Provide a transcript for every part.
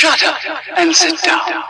Shut up and sit down.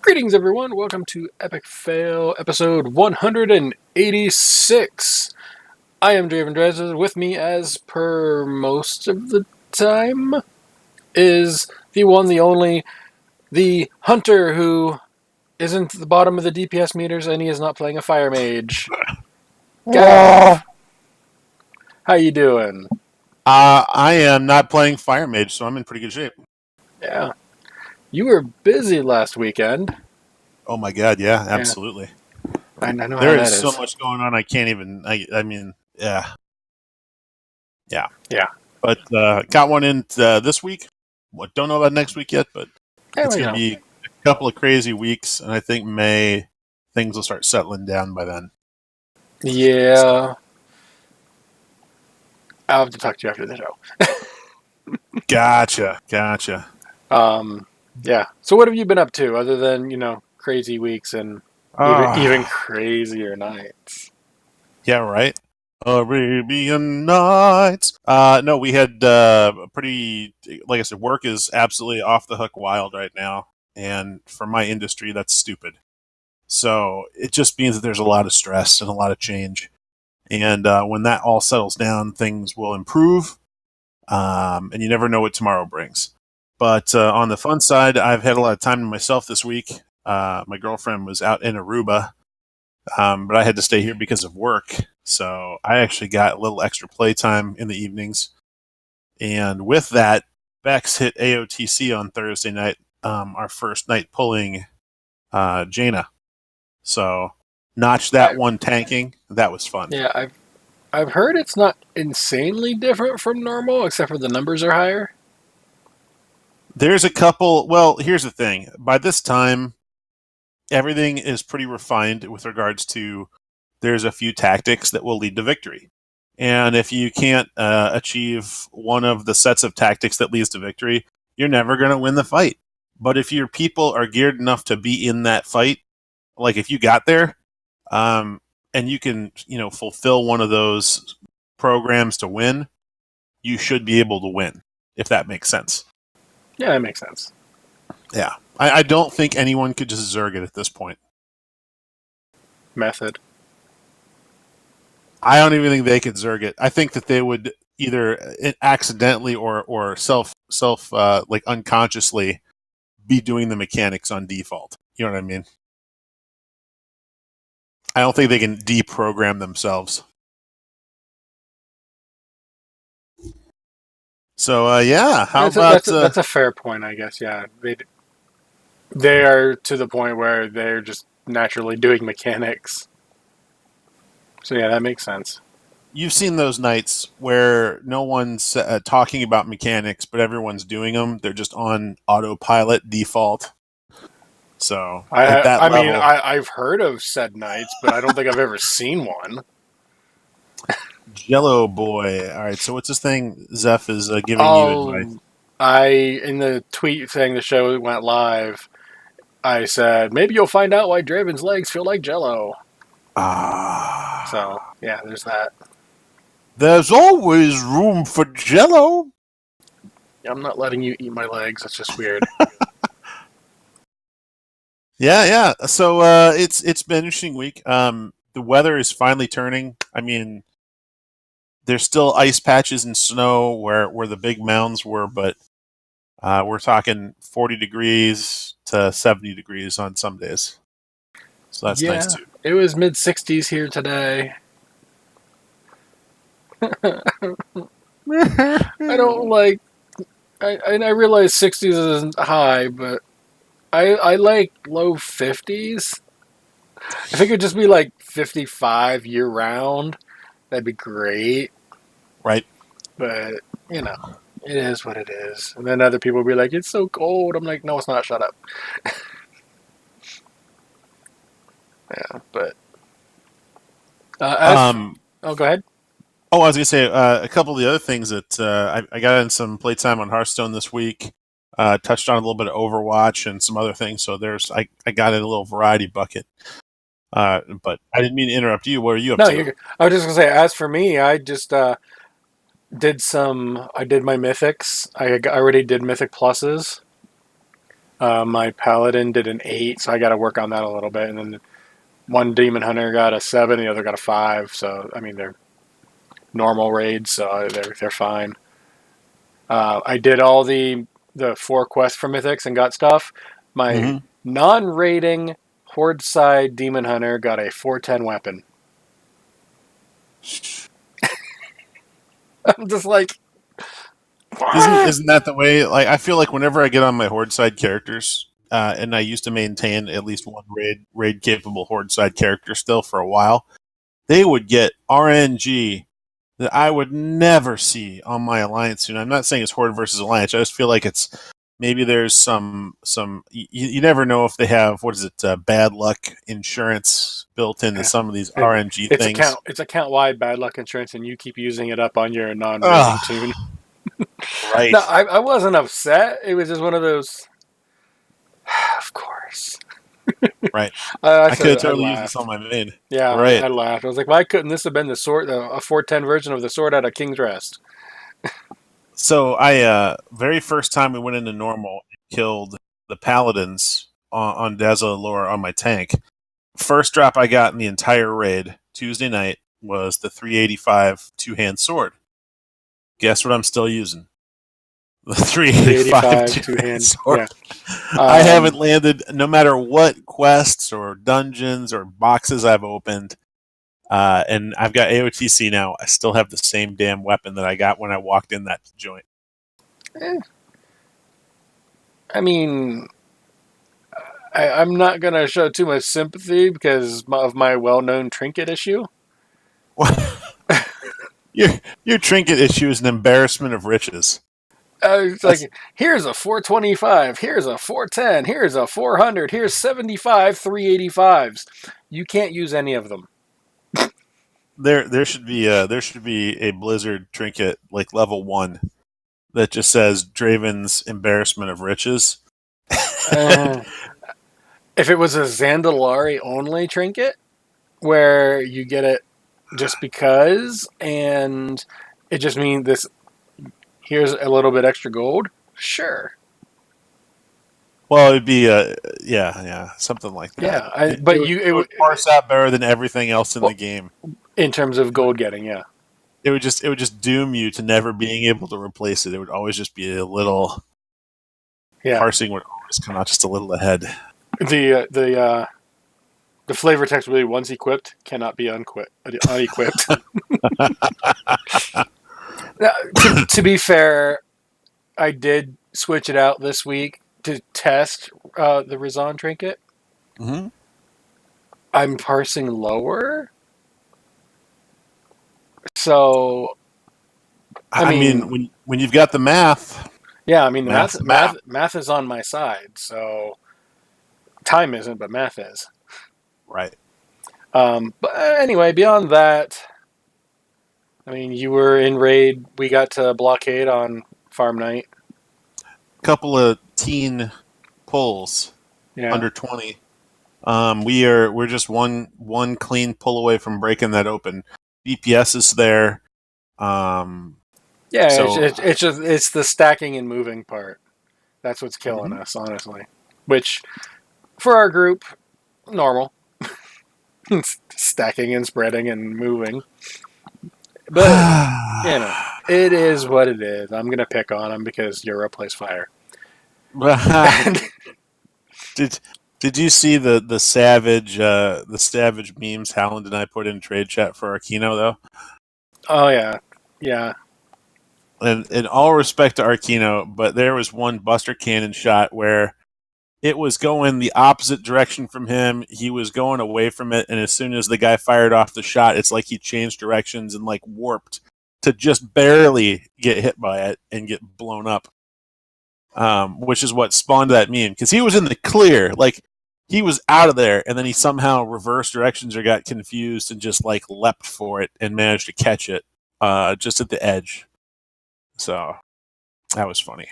Greetings, everyone. Welcome to Epic Fail, episode 186. I am Draven Galv. With me, as per most of the time, is the one, the only, the hunter who isn't at the bottom of the DPS meters, and he is not playing a fire mage. Galv, how you doing? I am not playing fire mage, so I'm in pretty good shape. Yeah. You were busy last weekend. Oh my god, yeah, absolutely. I know there how is that so is. much going on. I can't even. I mean, yeah. But got one in this week. Don't know about next week yet, but it's going to be a couple of crazy weeks, and I think May things will start settling down by then. Yeah. So. I'll have to talk to you after the show. Gotcha. Yeah. So what have you been up to other than, crazy weeks and even crazier nights? Yeah, right. Arabian Nights. No, we had pretty, like I said, work is absolutely off the hook wild right now. And for my industry, that's stupid. So it just means that there's a lot of stress and a lot of change. And when that all settles down, things will improve. And you never know what tomorrow brings. But on the fun side, I've had a lot of time to myself this week. My girlfriend was out in Aruba, but I had to stay here because of work. So I actually got a little extra playtime in the evenings. And with that, Bex hit AOTC on Thursday night, our first night pulling Jaina. So notched that one tanking. That was fun. Yeah, I've heard it's not insanely different from normal, except for the numbers are higher. There's a couple. Well, here's the thing. By this time, everything is pretty refined with regards to there's a few tactics that will lead to victory. And if you can't achieve one of the sets of tactics that leads to victory, you're never going to win the fight. But if your people are geared enough to be in that fight, like if you got there, and you can, fulfill one of those programs to win, you should be able to win, if that makes sense. Yeah, that makes sense. Yeah. I don't think anyone could just Zerg it at this point. Method. I don't even think they could Zerg it. I think that they would either accidentally or self like unconsciously be doing the mechanics on default. You know what I mean? I don't think they can deprogram themselves. So yeah, that's a fair point, I guess. Yeah, they are to the point where they're just naturally doing mechanics. So yeah, that makes sense. You've seen those nights where no one's talking about mechanics, but everyone's doing them. They're just on autopilot default. So I've heard of said nights, but I don't think I've ever seen one. Jello boy. All right. So what's this thing? Zeph is giving you advice. In the tweet saying the show went live, I said maybe you'll find out why Draven's legs feel like Jello. So yeah, there's that. There's always room for Jello. I'm not letting you eat my legs. That's just weird. Yeah. So it's been an interesting week. The weather is finally turning. I mean, there's still ice patches and snow where the big mounds were, but we're talking 40 degrees to 70 degrees on some days. So that's nice too. It was mid-60s here today. I don't like... I realize 60s isn't high, but I like low 50s. If it could just be like 55 year round, that'd be great. Right. But, you know, it is what it is. And then other people will be like, it's so cold. I'm like, no, it's not. Shut up. Yeah, but. Oh, go ahead. Oh, I was going to say a couple of the other things that I got in some playtime on Hearthstone this week. Touched on a little bit of Overwatch and some other things. So I got in a little variety bucket. But I didn't mean to interrupt you. What are you up to? I was just going to say, as for me, I just I did my mythics. I already did mythic pluses. My paladin did an 8, so I got to work on that a little bit. And then one demon hunter got a 7, the other got a 5. So, I mean, they're normal raids, so they're fine. I did all the 4 quests for mythics and got stuff. My non-raiding horde side demon hunter got a 410 weapon. I'm just like, isn't that the way? Like, I feel like whenever I get on my horde side characters, and I used to maintain at least one raid capable horde side character still for a while, they would get RNG that I would never see on my alliance soon. I'm not saying it's horde versus alliance. I just feel like it's maybe there's some you never know if they have bad luck insurance built into some of these RNG things. It's account wide bad luck insurance, and you keep using it up on your non-rating tune. Right. No, I wasn't upset. It was just one of those. Of course. Right. I could have totally used this on my main. Yeah, right. I laughed. I was like, why couldn't this have been a 410 version of the sword out of King's Rest? So I very first time we went into normal, killed the paladins on Alisaunder on my tank. First drop I got in the entire raid Tuesday night was the 385 two-hand sword. Guess what I'm still using? The 385 two-hand sword. Yeah. I haven't landed, no matter what quests or dungeons or boxes I've opened, and I've got AOTC now. I still have the same damn weapon that I got when I walked in that joint. I mean, I'm not going to show too much sympathy because of my well-known trinket issue. Your trinket issue is an embarrassment of riches. It's like, here's a 425, here's a 410, here's a 400, here's 75 385s. You can't use any of them. There should be a Blizzard trinket like level 1 that just says Draven's embarrassment of riches. If it was a Zandalari only trinket, where you get it just because, and it just means this. Here's a little bit extra gold. Sure. Well, it'd be something like that. Yeah, it would parse out better than everything else in the game in terms of gold getting. Yeah, it would just doom you to never being able to replace it. It would always just be a little. Yeah, parsing would always come out just a little ahead. The flavor text really, once equipped, cannot be unequipped. Now, to be fair, I did switch it out this week to test the Razan trinket. Mm-hmm. I'm parsing lower. So, I mean, when you've got the math. Yeah, I mean, math is on my side. So, time isn't, but math is. Right. But anyway, beyond that, I mean, you were in raid. We got to blockade on farm night. Couple of teen pulls, under 20. We're just one clean pull away from breaking that open. DPS is there. It's the stacking and moving part. That's what's killing us, honestly. Which, for our group, normal. Stacking and spreading and moving. But, it is what it is. I'm going to pick on him because Euro plays fire. Did you see the savage memes Howland and I put in trade chat for our Kino, though? Oh, yeah. Yeah. And in all respect to Arcano, but there was one Buster Cannon shot where it was going the opposite direction from him. He was going away from it, and as soon as the guy fired off the shot, it's like he changed directions and like warped to just barely get hit by it and get blown up. Which is what spawned that meme, because he was in the clear, like he was out of there, and then he somehow reversed directions or got confused and just like leapt for it and managed to catch it just at the edge. So that was funny.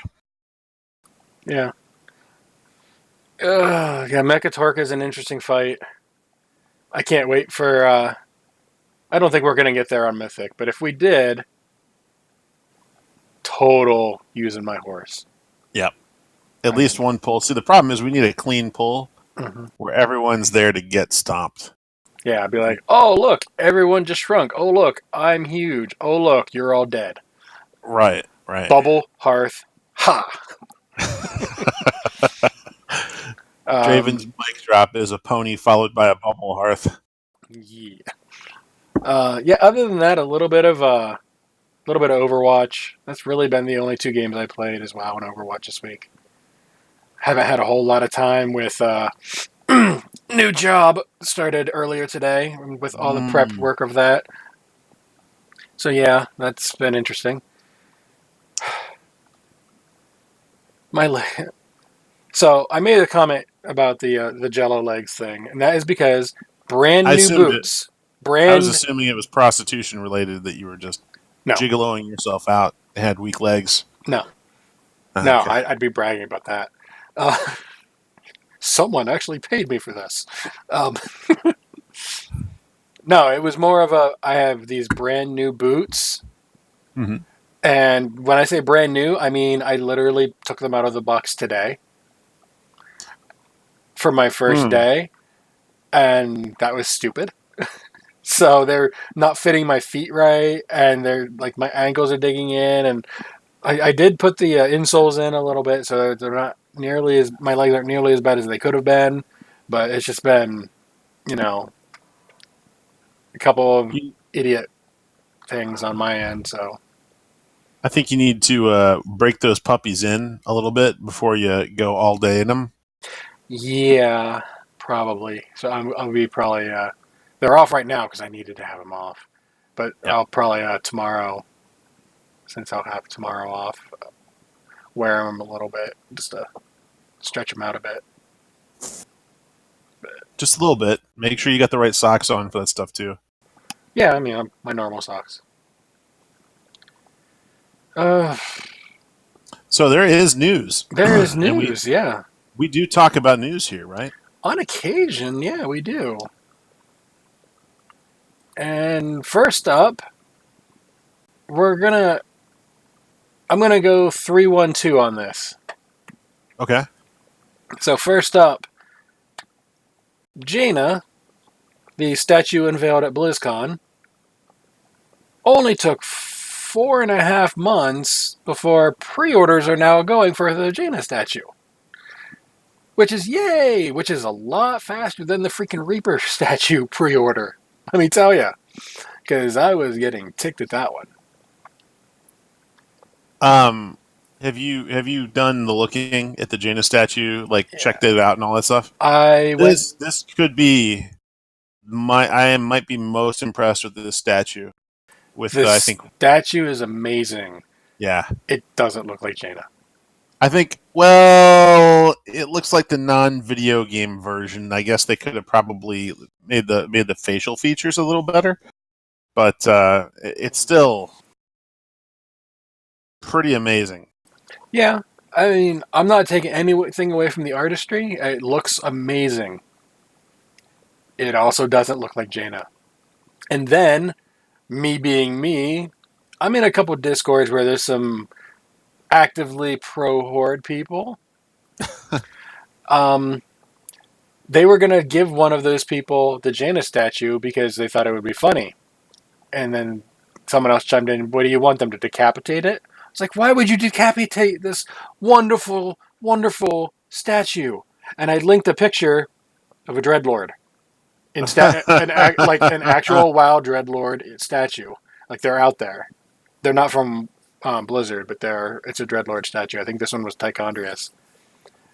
Yeah. Yeah, Mechatork is an interesting fight. I can't wait for... I don't think we're going to get there on Mythic, but if we did, total using my horse. Yep. At least one pull. See, the problem is we need a clean pull where everyone's there to get stomped. Yeah, I'd be like, oh, look, everyone just shrunk. Oh, look, I'm huge. Oh, look, you're all dead. Right, right. Bubble, hearth, ha! Draven's mic drop is a pony followed by a bubble hearth. Yeah. Yeah. Other than that, a little bit of Overwatch. That's really been the only 2 games I played is WoW and Overwatch this week. Haven't had a whole lot of time with new job started earlier today with all the prep work of that. So yeah, that's been interesting. So I made a comment about the Jello legs thing, and that is because brand new boots. I was assuming it was prostitution related, that you were just No. gigoloing yourself out, had weak legs. No. Okay. No, I'd be bragging about that. Someone actually paid me for this. No, it was more of I have these brand new boots. Mm-hmm. And when I say brand new, I mean I literally took them out of the box today for my first day. And that was stupid. So they're not fitting my feet right, and they're like my ankles are digging in, and I did put the insoles in a little bit, so they're not nearly as, my legs aren't nearly as bad as they could have been, but it's just been, a couple of idiot things on my end. So I think you need to break those puppies in a little bit before you go all day in them. Yeah, probably. So I'll be probably they're off right now because I needed to have them off, but yep. I'll probably tomorrow, since I'll have tomorrow off, wear them a little bit just to stretch them out a bit. Just a little bit. Make sure you got the right socks on for that stuff too. Yeah, I mean, my normal socks. So there is news. There is news, yeah. We do talk about news here, right? On occasion, yeah, we do. And first up, I'm gonna go 3-1-2 on this. Okay. So first up, Jaina, the statue unveiled at BlizzCon, only took 4.5 months before pre-orders are now going for the Jaina statue. Which is yay! Which is a lot faster than the freaking Reaper statue pre-order. Let me tell you. Because I was getting ticked at that one. Have you done the looking at the Jaina statue, checked it out and all that stuff? This could be I might be most impressed with this statue. I think statue is amazing. Yeah. It doesn't look like Jaina. I think, it looks like the non-video game version. I guess they could have probably made the facial features a little better, but it's still pretty amazing. Yeah, I mean, I'm not taking anything away from the artistry. It looks amazing. It also doesn't look like Jaina. And then, me being me, I'm in a couple Discords where there's some actively pro-Horde people. They were going to give one of those people the Jaina statue because they thought it would be funny. And then someone else chimed in, what do you want them to decapitate it? It's like, why would you decapitate this wonderful, wonderful statue? And I linked a picture of a Dreadlord. An actual WoW Dreadlord statue. Like, they're out there. They're not from Blizzard, but it's a Dreadlord statue. I think this one was Tychondrius.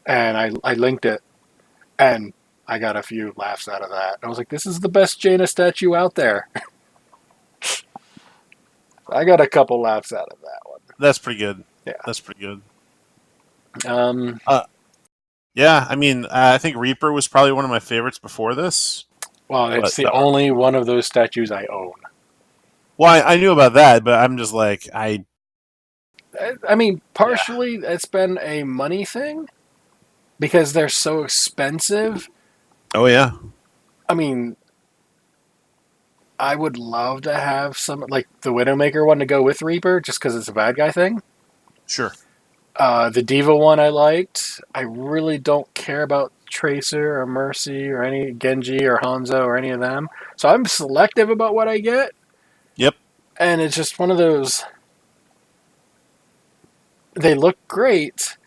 and I linked it, and I got a few laughs out of that. I was like, this is the best Jaina statue out there. I got a couple laughs out of that one. That's pretty good. Yeah. That's pretty good. Um, Yeah, I mean, I think Reaper was probably one of my favorites before this. well, it's But the only one of those statues I own. Well, I knew about that, but I'm just like, I mean, partially it's been a money thing because they're so expensive. oh yeah, I mean, I would love to have some, like the Widowmaker one to go with Reaper just because it's a bad guy thing. sure. The Diva one I liked. I really don't care about Tracer or Mercy or any Genji or Hanzo or any of them. So I'm selective about what I get. Yep. And it's just one of those. They look great.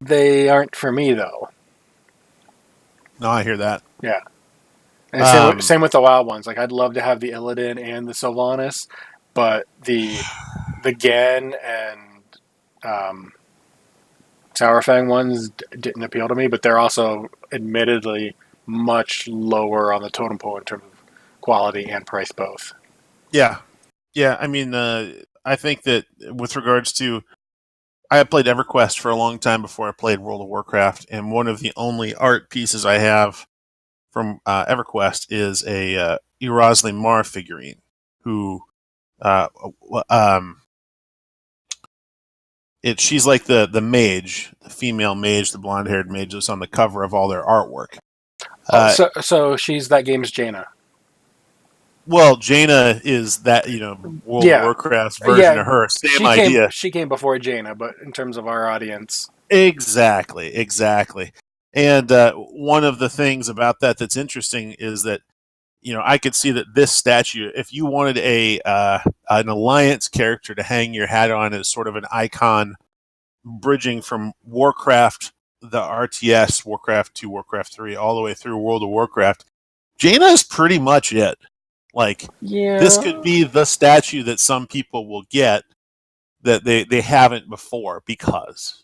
They aren't for me though. No, I hear that. Yeah. And same with the WoW ones. Like I'd love to have the Illidan and the Sylvanas, but the Gen and Sourfang ones didn't appeal to me, but they're also admittedly much lower on the totem pole in terms of quality and price both. Yeah. Yeah, I mean, I think that with regards to, I had played EverQuest for a long time before I played World of Warcraft, and one of the only art pieces I have from EverQuest is a Erosli Mar figurine, who, she's like the mage, the female mage, the blonde-haired mage that's on the cover of all their artwork. So she's that game's Jaina. Well, Jaina is that, World of Warcraft's version of her. Same idea. She came before Jaina, but in terms of our audience. Exactly. And one of the things about that's interesting is that, I could see that this statue, if you wanted an Alliance character to hang your hat on as sort of an icon bridging from Warcraft, the RTS, Warcraft 2, Warcraft 3, all the way through World of Warcraft, Jaina is pretty much it. Like, this could be the statue that some people will get that they haven't before because.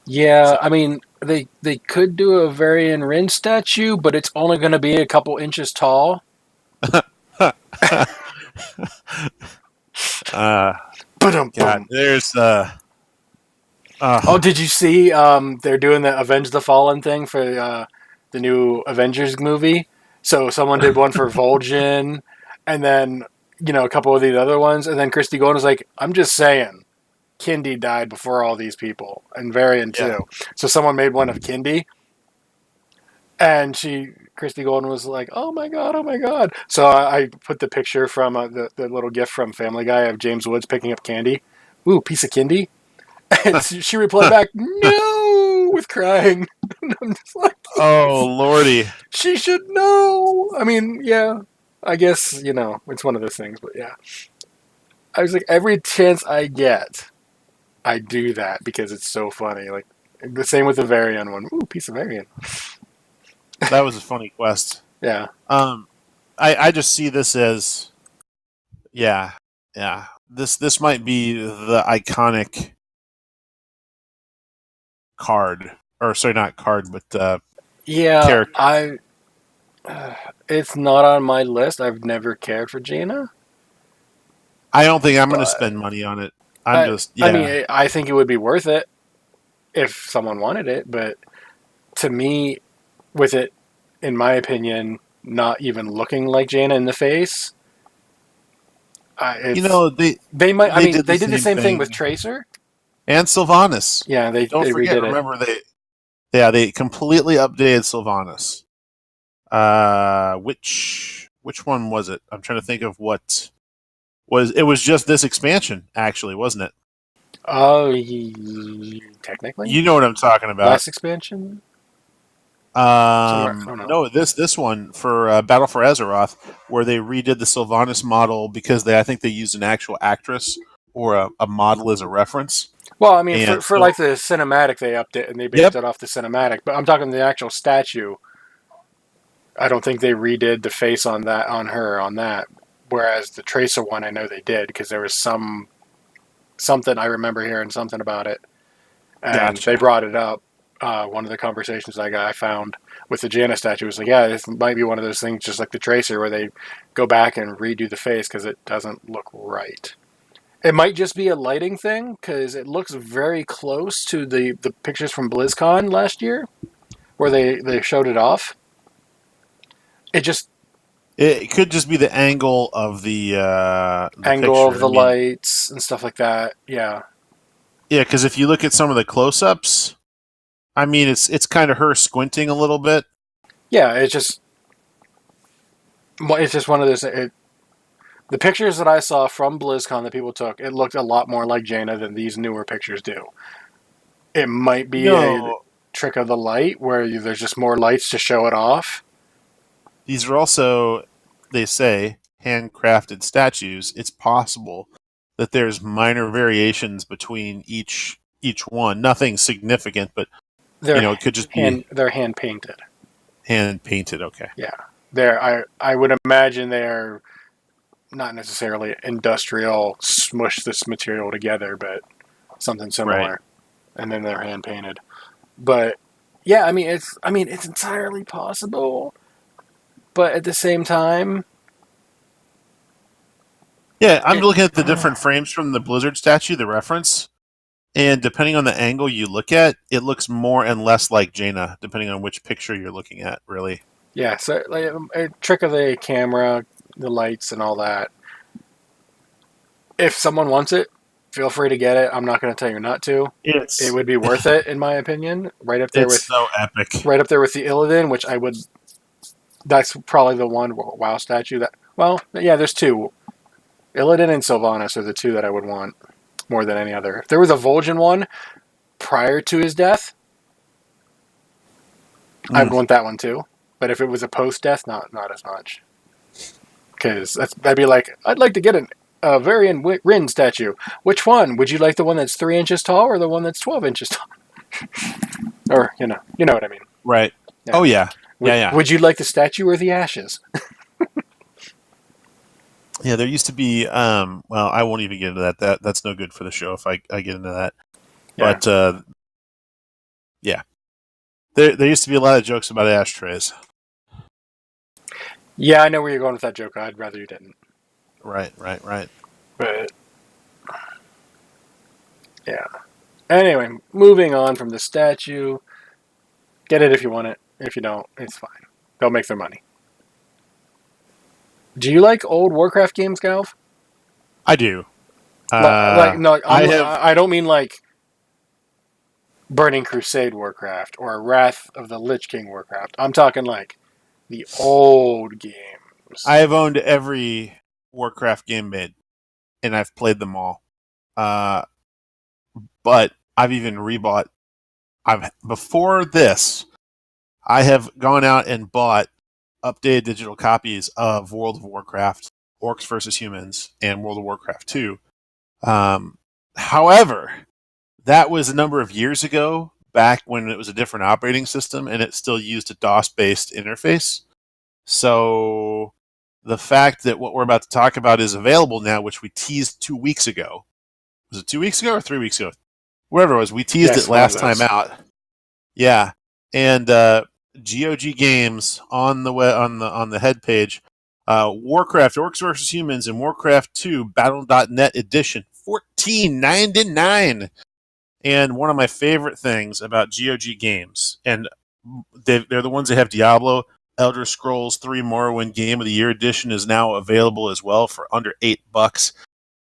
Yeah, so. I mean, they could do a Varian Rin statue, but it's only going to be a couple inches tall. God, there's oh, did you see they're doing the Avenge the Fallen thing for the new Avengers movie? So someone did one for Vol'jin, and then a couple of these other ones, and then Christie Golden was like, "I'm just saying, Kindy died before all these people, and Varian too." So someone made one of Kindy, and Christie Golden was like, "Oh my god!" So I put the picture from the little GIF from Family Guy of James Woods picking up candy. Ooh, piece of Kindy. And she replied back, "No," with crying. And I'm just like, yes, "Oh lordy, she should know." I mean, yeah, I guess it's one of those things, but yeah, I was like, every chance I get, I do that because it's so funny. Like the same with the Varian one. Ooh, piece of Varian. That was a funny quest. Yeah. I just see this as, yeah. This might be the iconic card, or sorry, not card, but character. It's not on my list. I've never cared for Jaina. I don't think I'm going to spend money on it. I mean, I think it would be worth it if someone wanted it, but to me, with it, in my opinion, not even looking like Jaina in the face. They did the same thing with Tracer and Sylvanas. Yeah, they don't forget. redid remember, they completely updated Sylvanas. Which one was it? I'm trying to think of what was. It was just this expansion, actually, wasn't it? Oh, technically, you know what I'm talking about. Last expansion. No, this one for Battle for Azeroth, where they redid the Sylvanas model because I think they used an actual actress or a model as a reference. Well, I mean, for like the cinematic, they upped it and they based it off the cinematic. But I'm talking the actual statue. I don't think they redid the face on that. Whereas the Tracer one, I know they did because there was something I remember hearing something about it, and they brought it up. one of the conversations I found with the Jaina statue was like, yeah, this might be one of those things just like the Tracer where they go back and redo the face because it doesn't look right. It might just be a lighting thing because it looks very close to the pictures from BlizzCon last year where they showed it off. It could just be the angle of the angle picture. of the lights and stuff like that. Yeah. Yeah, because if you look at some of the close-ups, I mean, it's kind of her squinting a little bit. Yeah, it's just one of those. The pictures that I saw from BlizzCon that people took, it looked a lot more like Jaina than these newer pictures do. It might be a trick of the light where there's just more lights to show it off. These are also, they say, handcrafted statues. It's possible that there's minor variations between each one. Nothing significant, but it could just be they're hand painted. Hand painted, okay. Yeah, I would imagine they're not necessarily industrial smush this material together, but something similar, right. And then they're hand painted. But yeah, it's entirely possible, but at the same time. Yeah, I'm looking at the different frames from the Blizzard statue, the reference, and depending on the angle you look at, it looks more and less like Jaina, depending on which picture you're looking at, really. Yeah, so like, a trick of the camera, the lights, and all that. If someone wants it, feel free to get it. I'm not going to tell you not to. It would be worth it, in my opinion. Right up there with so epic. Right up there with the Illidan, which I would. That's probably the one WoW statue that. Well, yeah, there's two. Illidan and Sylvanas are the two that I would want more than any other. If there was a Vol'jin one prior to his death, I'd want that one too. But if it was a post-death, not as much. Because that'd be like, I'd like to get a Varian Rin statue. Which one? Would you like the one that's 3 inches tall or the one that's 12 inches tall? Or, you know what I mean. Right. Yeah. Oh, yeah. Yeah. Would you like the statue or the ashes? Yeah, there used to be, well, I won't even get into that. That's no good for the show if I get into that. Yeah. But, yeah. There used to be a lot of jokes about ashtrays. Yeah, I know where you're going with that joke. I'd rather you didn't. Right. But, yeah. Anyway, moving on from the statue. Get it if you want it. If you don't, it's fine. They'll make their money. Do you like old Warcraft games, Galv? I do. I don't mean like Burning Crusade Warcraft or Wrath of the Lich King Warcraft. I'm talking like the old games. I have owned every Warcraft game made, and I've played them all. But I've even rebought. Before this, I have gone out and bought updated digital copies of World of Warcraft, Orcs vs. Humans, and World of Warcraft 2. However, that was a number of years ago, back when it was a different operating system, and it still used a DOS-based interface. So the fact that what we're about to talk about is available now, which we teased 2 weeks ago. Was it 2 weeks ago or 3 weeks ago? Wherever it was, we teased it last time out. Yeah, and GOG Games on the head page, Warcraft Orcs vs. Humans and Warcraft 2 Battle.net edition, $14.99. And one of my favorite things about GOG Games, and they're the ones that have Diablo, Elder Scrolls 3 Morrowind Game of the Year edition is now available as well for under $8.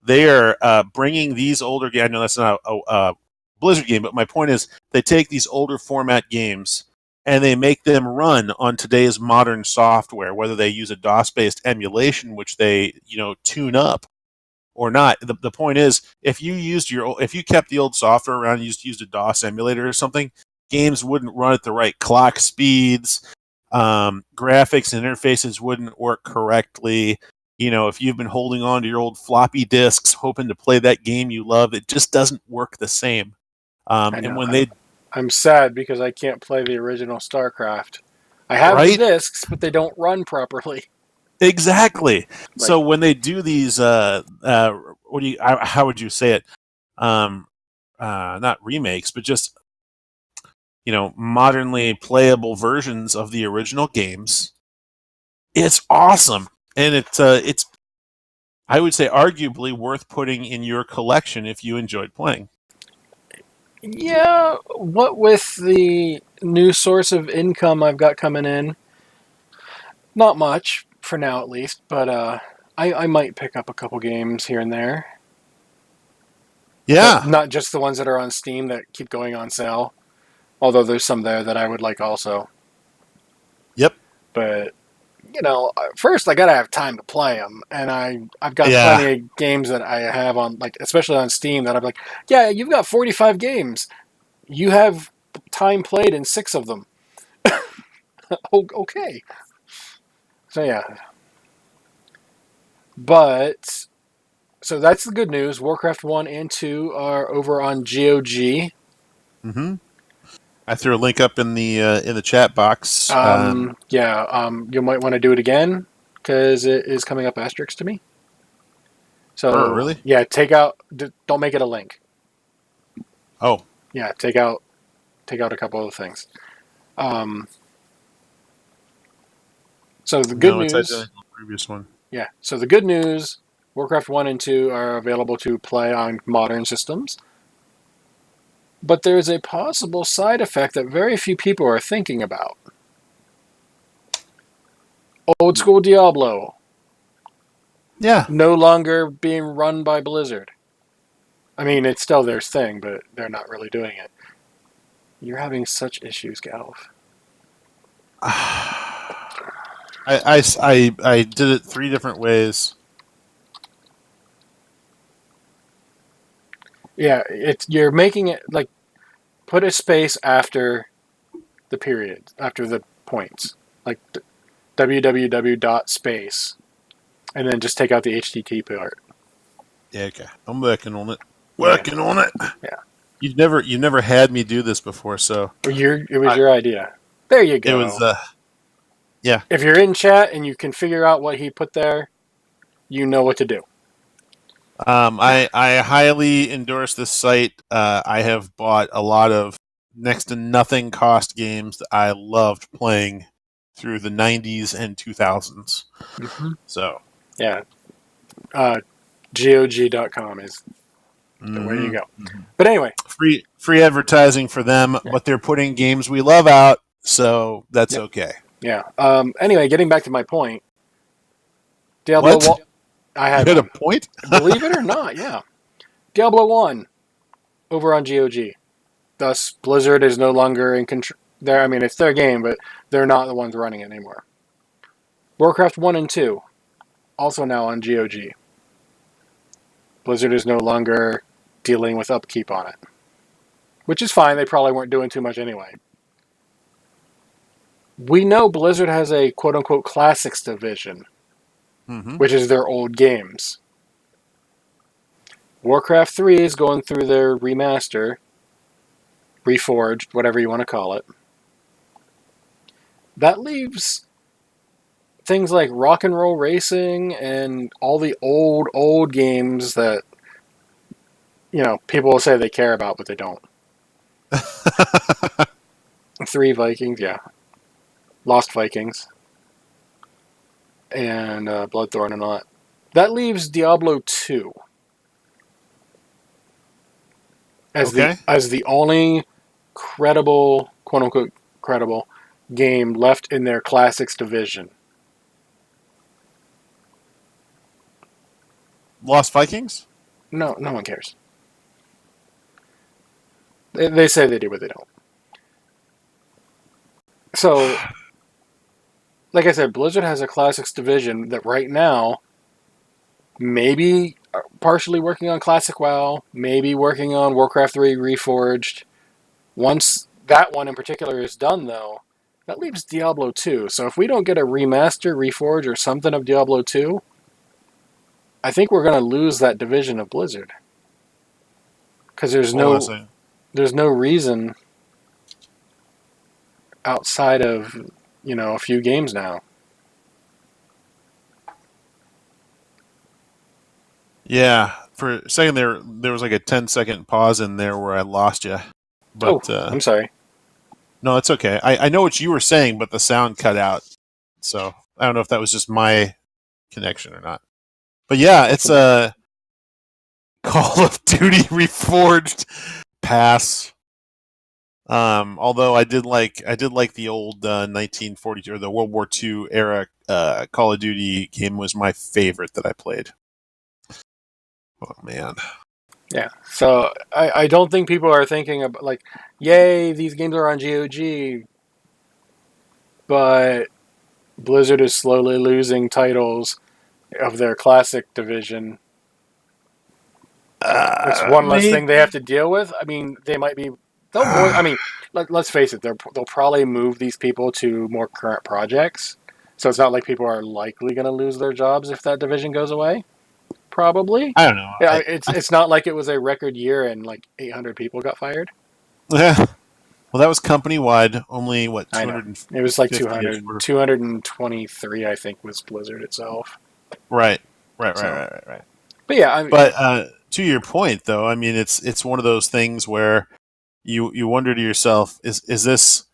They are bringing these older games. I know that's not a Blizzard game, but my point is they take these older format games and they make them run on today's modern software, whether they use a DOS-based emulation, which they tune up, or not. The point is, if you kept the old software around and used a DOS emulator or something, games wouldn't run at the right clock speeds. Graphics and interfaces wouldn't work correctly. If you've been holding on to your old floppy disks, hoping to play that game you love, it just doesn't work the same. I'm sad because I can't play the original StarCraft. I have the discs, but they don't run properly. Exactly. So when they do these, how would you say it? Not remakes, but just modernly playable versions of the original games. It's awesome, and it's I would say arguably worth putting in your collection if you enjoyed playing. Yeah, what with the new source of income I've got coming in, not much for now at least, but I might pick up a couple games here and there. Yeah, Not just the ones that are on Steam that keep going on sale, although there's some there that I would like also. Yep. But first I gotta have time to play them, and I've got Yeah. plenty of games that I have on, like, especially on Steam, that I'm like, yeah, you've got 45 games, you have time played in 6 of them. Okay, so yeah, but so that's the good news. Warcraft 1 and 2 are over on GOG. Mm-hmm. I threw a link up in the chat box. You might want to do it again because it is coming up asterisk to me. So Oh, really? Yeah, don't make it a link. Oh, Yeah, take out a couple of things. So the good news. It's identical to the previous one. Yeah. So the good news: Warcraft 1 and 2 are available to play on modern systems. But there is a possible side effect that very few people are thinking about. Old school Diablo. Yeah. No longer being run by Blizzard. I mean, it's still their thing, but they're not really doing it. You're having such issues, Galv. I did it 3 different ways. Yeah, you're making it like, put a space after the period, after the points, like www.space, and then just take out the HTTP part. Yeah, okay. I'm working on it. Working on it. Yeah. You've never had me do this before, so It was your idea. There you go. it was. Yeah. If you're in chat and you can figure out what he put there, you know what to do. I highly endorse this site. I have bought a lot of next to nothing cost games that I loved playing through the 90s and 2000s. Mm-hmm. So yeah, GOG.com is the way you go. Mm-hmm. But anyway, free advertising for them, but they're putting games we love out, so that's okay. Yeah. Anyway, getting back to my point, Diablo. What? I had a point. Believe it or not, yeah. Diablo 1 over on GOG. Thus, Blizzard is no longer in control. I mean, it's their game, but they're not the ones running it anymore. Warcraft 1 and 2, also now on GOG. Blizzard is no longer dealing with upkeep on it. Which is fine, they probably weren't doing too much anyway. We know Blizzard has a quote-unquote classics division, which is their old games. Warcraft 3 is going through their remaster, reforged, whatever you want to call it. That leaves things like Rock and Roll Racing and all the old games that, people will say they care about, but they don't. 3 Vikings, yeah. Lost Vikings. And Bloodthorn and all that. That leaves Diablo 2 as the only credible, quote unquote credible, game left in their classics division. Lost Vikings? No one cares. They say they do, but they don't. So, like I said, Blizzard has a classics division that right now maybe partially working on Classic WoW, maybe working on Warcraft 3 Reforged. Once that one in particular is done, though, that leaves Diablo 2. So if we don't get a remaster, reforge, or something of Diablo 2, I think we're going to lose that division of Blizzard. Because there's no reason outside of, a few games now. Yeah, for a second there was like a 10-second pause in there where I lost you. But I'm sorry. No, it's okay. I know what you were saying, but the sound cut out. So I don't know if that was just my connection or not. But yeah, it's a Call of Duty Reforged pass. Although I did like the old 1940 or the World War II era Call of Duty game was my favorite that I played. Oh man. Yeah, so I don't think people are thinking about, like, yay, these games are on GOG, but Blizzard is slowly losing titles of their classic division. It's one less thing they have to deal with. I mean, they might be... let's face it, they'll probably move these people to more current projects, so it's not like people are likely going to lose their jobs if that division goes away. Probably. I don't know. Yeah, it's not like it was a record year and like 800 people got fired. Yeah. Well, that was company wide. Only what 200. It was like 200, 223, I think, was Blizzard itself. Right. But yeah, to your point, though, I mean, it's one of those things where you wonder to yourself, is this?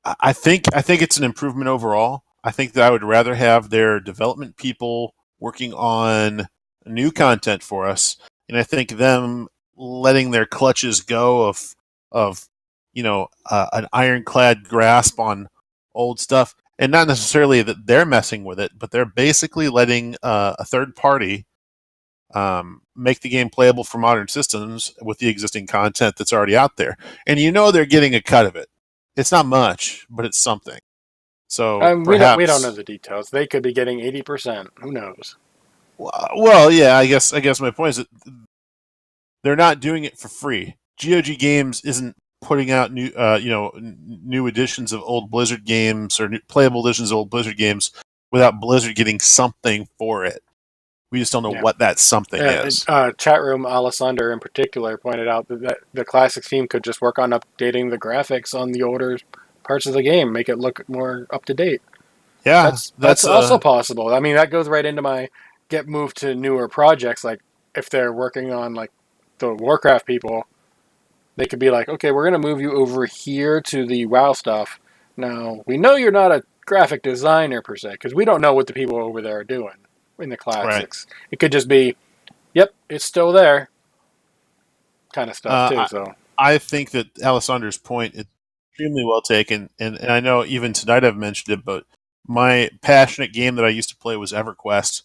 I think it's an improvement overall. I think that I would rather have their development people working on new content for us, and I think them letting their clutches go of an ironclad grasp on old stuff, and not necessarily that they're messing with it, but they're basically letting a third party make the game playable for modern systems with the existing content that's already out there, and they're getting a cut of it. It's not much, but it's something. So we don't know the details. They could be getting 80%. Who knows? Well, yeah. I guess my point is that they're not doing it for free. GOG Games isn't putting out new editions of old Blizzard games or playable editions of old Blizzard games without Blizzard getting something for it. We just don't know what that something is. Chat room Alisaunder in particular pointed out that the Classics team could just work on updating the graphics on the older parts of the game, make it look more up to date. Yeah, that's also possible. I mean, that goes right into my get moved to newer projects. Like if they're working on like the Warcraft people, they could be like, okay, we're going to move you over here to the WoW stuff. Now, we know you're not a graphic designer per se, because we don't know what the people over there are doing in the Classics. Right. It could just be, yep, it's still there kind of stuff too. So I think that Alisaunder's point is extremely well taken, and I know even tonight I've mentioned it, but my passionate game that I used to play was EverQuest,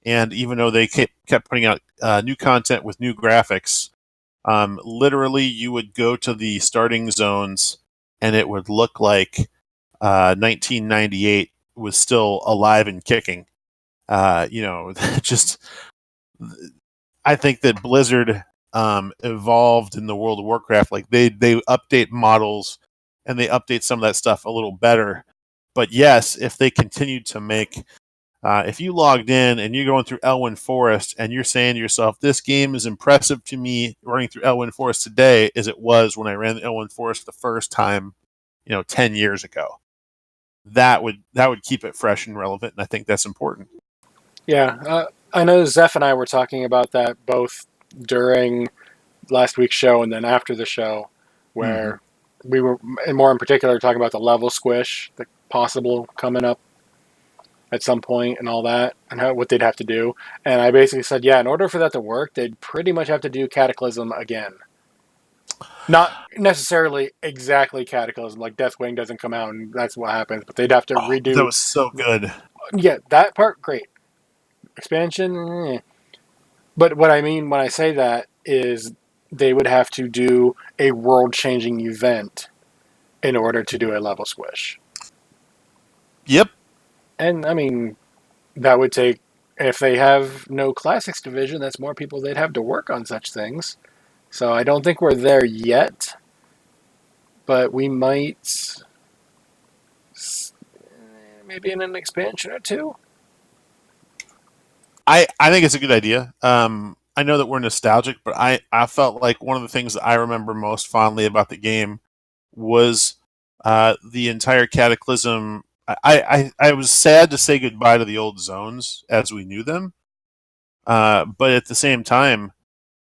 and even though they kept putting out new content with new graphics, literally you would go to the starting zones and it would look like 1998 was still alive and kicking. Just I think that Blizzard evolved in the World of Warcraft. Like they update models and they update some of that stuff a little better. But yes, if they continued to make, if you logged in and you're going through Elwyn Forest and you're saying to yourself, this game is impressive to me running through Elwyn Forest today as it was when I ran Elwyn Forest the first time, 10 years ago, that would keep it fresh and relevant. And I think that's important. Yeah. I know Zeph and I were talking about that both during last week's show and then after the show, where we were, and more in particular, talking about the level squish, the possible coming up at some point and all that, and what they'd have to do. And I basically said, yeah, in order for that to work, they'd pretty much have to do Cataclysm again. Not necessarily exactly Cataclysm, like Deathwing doesn't come out and that's what happens, but they'd have to redo. That was so good. Yeah, that part, great. Expansion, But what I mean when I say that is they would have to do a world-changing event in order to do a level squish. Yep. And, I mean, that would take... If they have no Classics division, that's more people they'd have to work on such things. So I don't think we're there yet. But we might... Maybe in an expansion or two? I think it's a good idea. I know that we're nostalgic, but I felt like one of the things that I remember most fondly about the game was the entire Cataclysm. I was sad to say goodbye to the old zones as we knew them, but at the same time,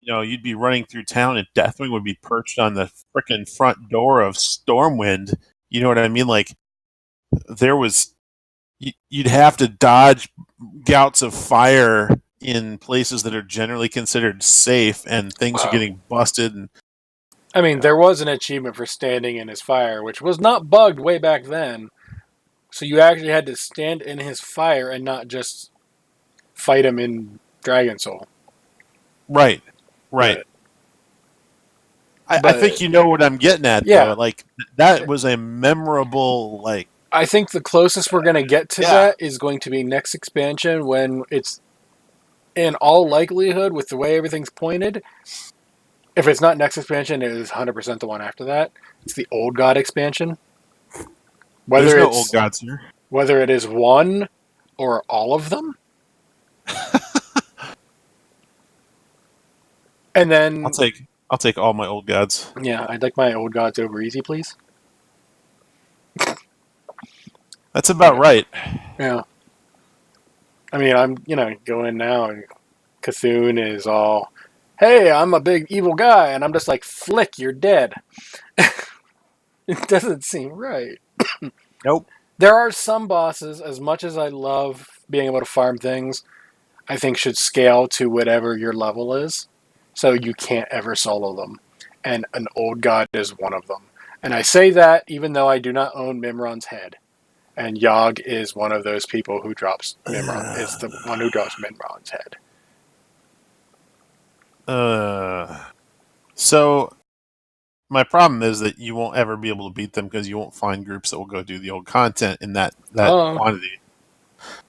you'd be running through town and Deathwing would be perched on the frickin' front door of Stormwind. You know what I mean? Like, you'd have to dodge gouts of fire in places that are generally considered safe, and things are getting busted. And I mean, there was an achievement for standing in his fire, which was not bugged way back then. So you actually had to stand in his fire and not just fight him in Dragon Soul. Right. I think you know what I'm getting at, though. Like, that was a memorable, like... I think the closest we're going to get to that is going to be next expansion, when it's, in all likelihood, with the way everything's pointed, if it's not next expansion, it is 100% the one after that. It's the Old God expansion. There's no Old Gods here. Whether it is one or all of them. And then... I'll take all my Old Gods. Yeah, I'd like my Old Gods over easy, please. That's about right. Yeah. I mean, I'm, going now, and Cthulhu is all, hey, I'm a big evil guy, and I'm just like, flick, you're dead. It doesn't seem right. Nope. There are some bosses, as much as I love being able to farm things, I think should scale to whatever your level is, so you can't ever solo them. And an Old God is one of them. And I say that even though I do not own Mimron's head. And Yogg is one of those people who drops Mimron, is the one who drops Mimron's head. So my problem is that you won't ever be able to beat them because you won't find groups that will go do the old content in that quantity.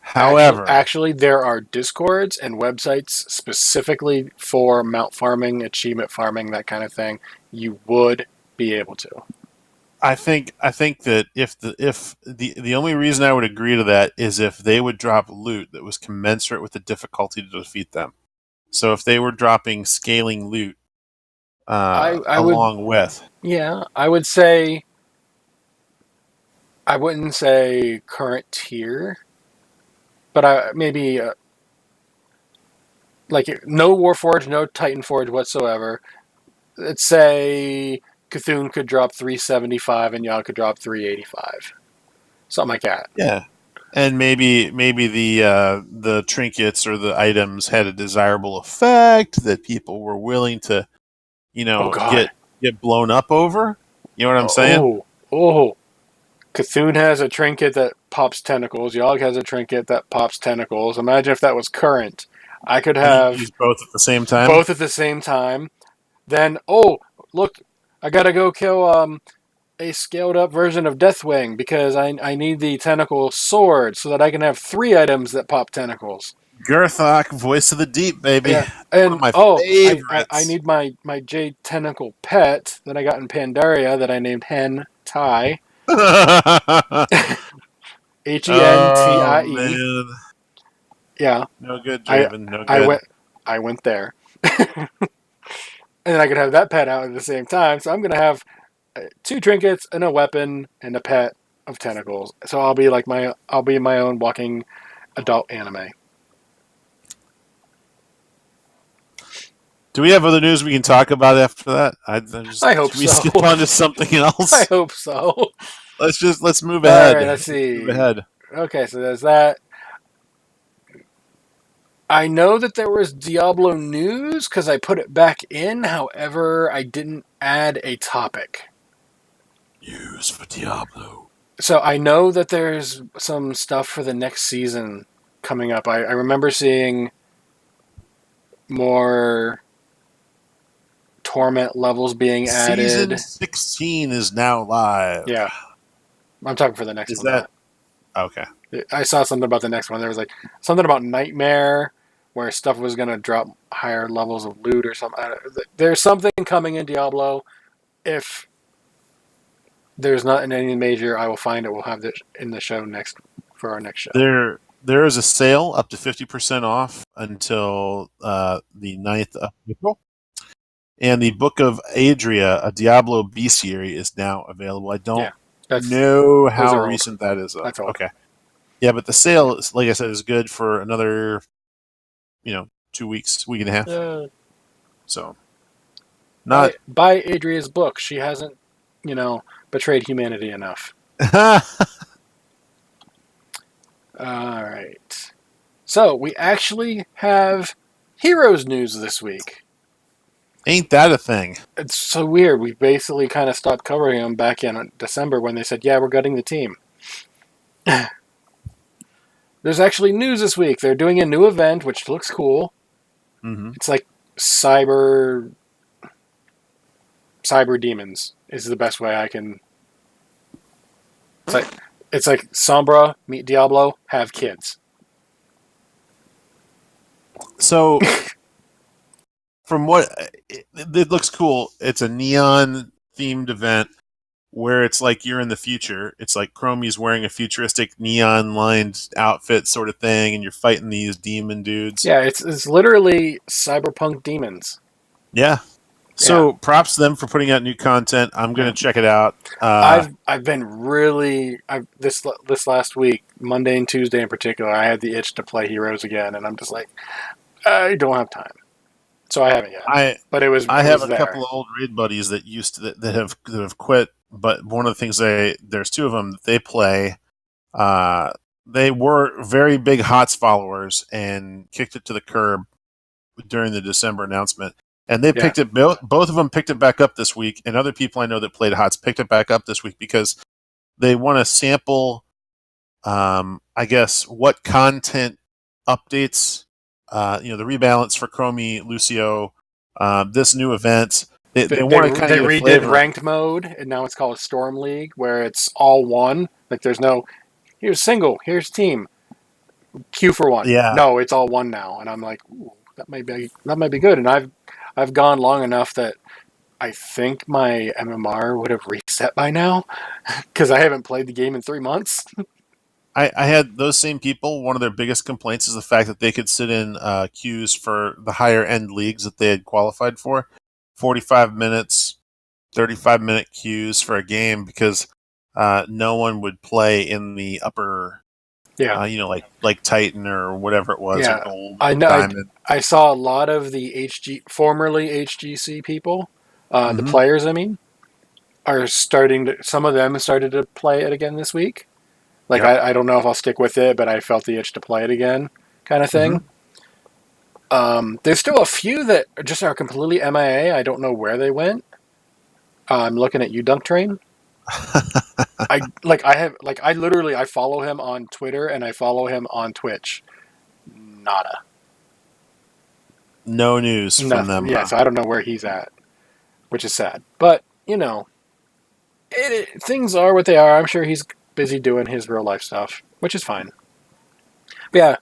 However, actually, there are Discords and websites specifically for mount farming, achievement farming, that kind of thing. You would be able to. I think that if the only reason I would agree to that is if they would drop loot that was commensurate with the difficulty to defeat them. So if they were dropping scaling loot along with. Yeah, I would say, I wouldn't say current tier, but maybe like no Warforged, no Titan Forge whatsoever. Let's say Cthulhu could drop 375 and Yogg could drop 385. Something like that. Yeah. And maybe the trinkets or the items had a desirable effect that people were willing to, get blown up over. You know what I'm saying? Cthulhu has a trinket that pops tentacles. Yogg has a trinket that pops tentacles. Imagine if that was current. I could have use both at the same time. Both at the same time. Then, look, I gotta go kill a scaled up version of Deathwing because I need the tentacle sword so that I can have 3 items that pop tentacles. Gurthok, voice of the deep, baby. Yeah. And one of my favorites. I need my Jade Tentacle pet that I got in Pandaria that I named Hen Tai. Hentie. Man. Yeah. No good, Draven. No good. I went there. And then I could have that pet out at the same time. So I'm going to have 2 trinkets and a weapon and a pet of tentacles. So I'll be my own walking adult anime. Do we have other news we can talk about after that? I hope so. We skip on to something else. I hope so. Let's move ahead. All right, let's see. Move ahead. Okay, so there's that. I know that there was Diablo news because I put it back in. However, I didn't add a topic. News for Diablo. So I know that there's some stuff for the next season coming up. I remember seeing more torment levels being added. Season 16 is now live. Yeah. I'm talking for the next one. Is that... Okay. I saw something about the next one. There was like something about Nightmare where stuff was going to drop higher levels of loot or something. There's something coming in Diablo. If there's not in any major, I will find it. We'll have it in the show for our next show. There is a sale up to 50% off until the 9th of April. And the Book of Adria, a Diablo bestiary, is now available. I don't know how recent that is. That's old. Okay. Yeah, but the sale, like I said, is good for another, 2 weeks, week and a half. So, not buy Adria's book. She hasn't, betrayed humanity enough. All right. So we actually have Heroes news this week. ain't that a thing? It's so weird. We basically kind of stopped covering them back in December when they said, yeah, we're gutting the team. There's actually news this week. They're doing a new event, which looks cool. Mm-hmm. It's like cyber demons is the best way I can. It's like Sombra meet Diablo, have kids. So, from what it looks cool, it's a neon themed event where it's like you're in the future. It's like Chromie's wearing a futuristic neon lined outfit sort of thing, and you're fighting these demon dudes. Yeah, it's literally cyberpunk demons. Yeah. So props to them for putting out new content. I'm gonna check it out. I've been really this last week, Monday and Tuesday in particular. I had the itch to play Heroes again, and I'm just like, I don't have time, so I haven't yet. I have a couple of old raid buddies that that have quit. But one of the things there's two of them that they play. They were very big HOTS followers and kicked it to the curb during the December announcement. And they picked it. Both of them picked it back up this week, and other people I know that played HOTS picked it back up this week because they want to sample, I guess, what content updates, the rebalance for Chromie, Lucio, this new event. They want to kind of redid ranked mode, and now it's called Storm League, where it's all one. Like there's no here's single, here's team, queue for one. Yeah. No, it's all one now, and I'm like, ooh, that might be good. And I've gone long enough that I think my MMR would have reset by now because I haven't played the game in 3 months. I had those same people. One of their biggest complaints is the fact that they could sit in queues for the higher end leagues that they had qualified for. 45 minutes, 35-minute queues for a game because no one would play in the upper, like Titan or whatever it was, or Gold, I know. Diamond. I saw a lot of the formerly HGC people, the players, are some of them started to play it again this week. Like, I don't know if I'll stick with it, but I felt the itch to play it again kind of thing. There's still a few that just are completely MIA. I don't know where they went. I'm looking at you, Dunk Train. I follow him on Twitter and I follow him on Twitch. Nada. No news from them. Yeah, so I don't know where he's at, which is sad. But, things are what they are. I'm sure he's busy doing his real life stuff, which is fine. But yeah,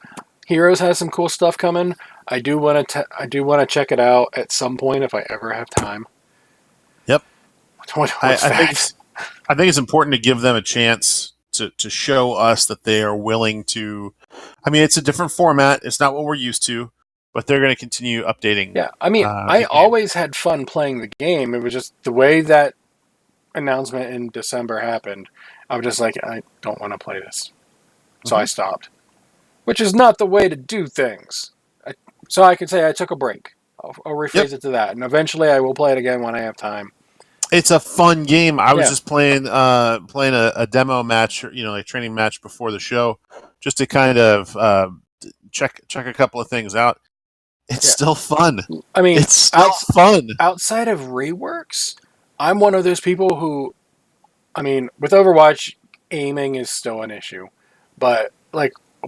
Heroes has some cool stuff coming. I do want to check it out at some point if I ever have time. Yep. I think it's important to give them a chance to show us that they are willing to. I mean, it's a different format. It's not what we're used to, but they're going to continue updating. Yeah, I always had fun playing the game. It was just the way that announcement in December happened. I was just like, I don't want to play this. So I stopped. Which is not the way to do things. So I could say I took a break. I'll rephrase it to that. And eventually I will play it again when I have time. It's a fun game. I was just playing a demo match, a training match before the show, just to kind of check a couple of things out. It's still fun. I mean, it's still fun. Outside of reworks, I'm one of those people who, with Overwatch, aiming is still an issue. But,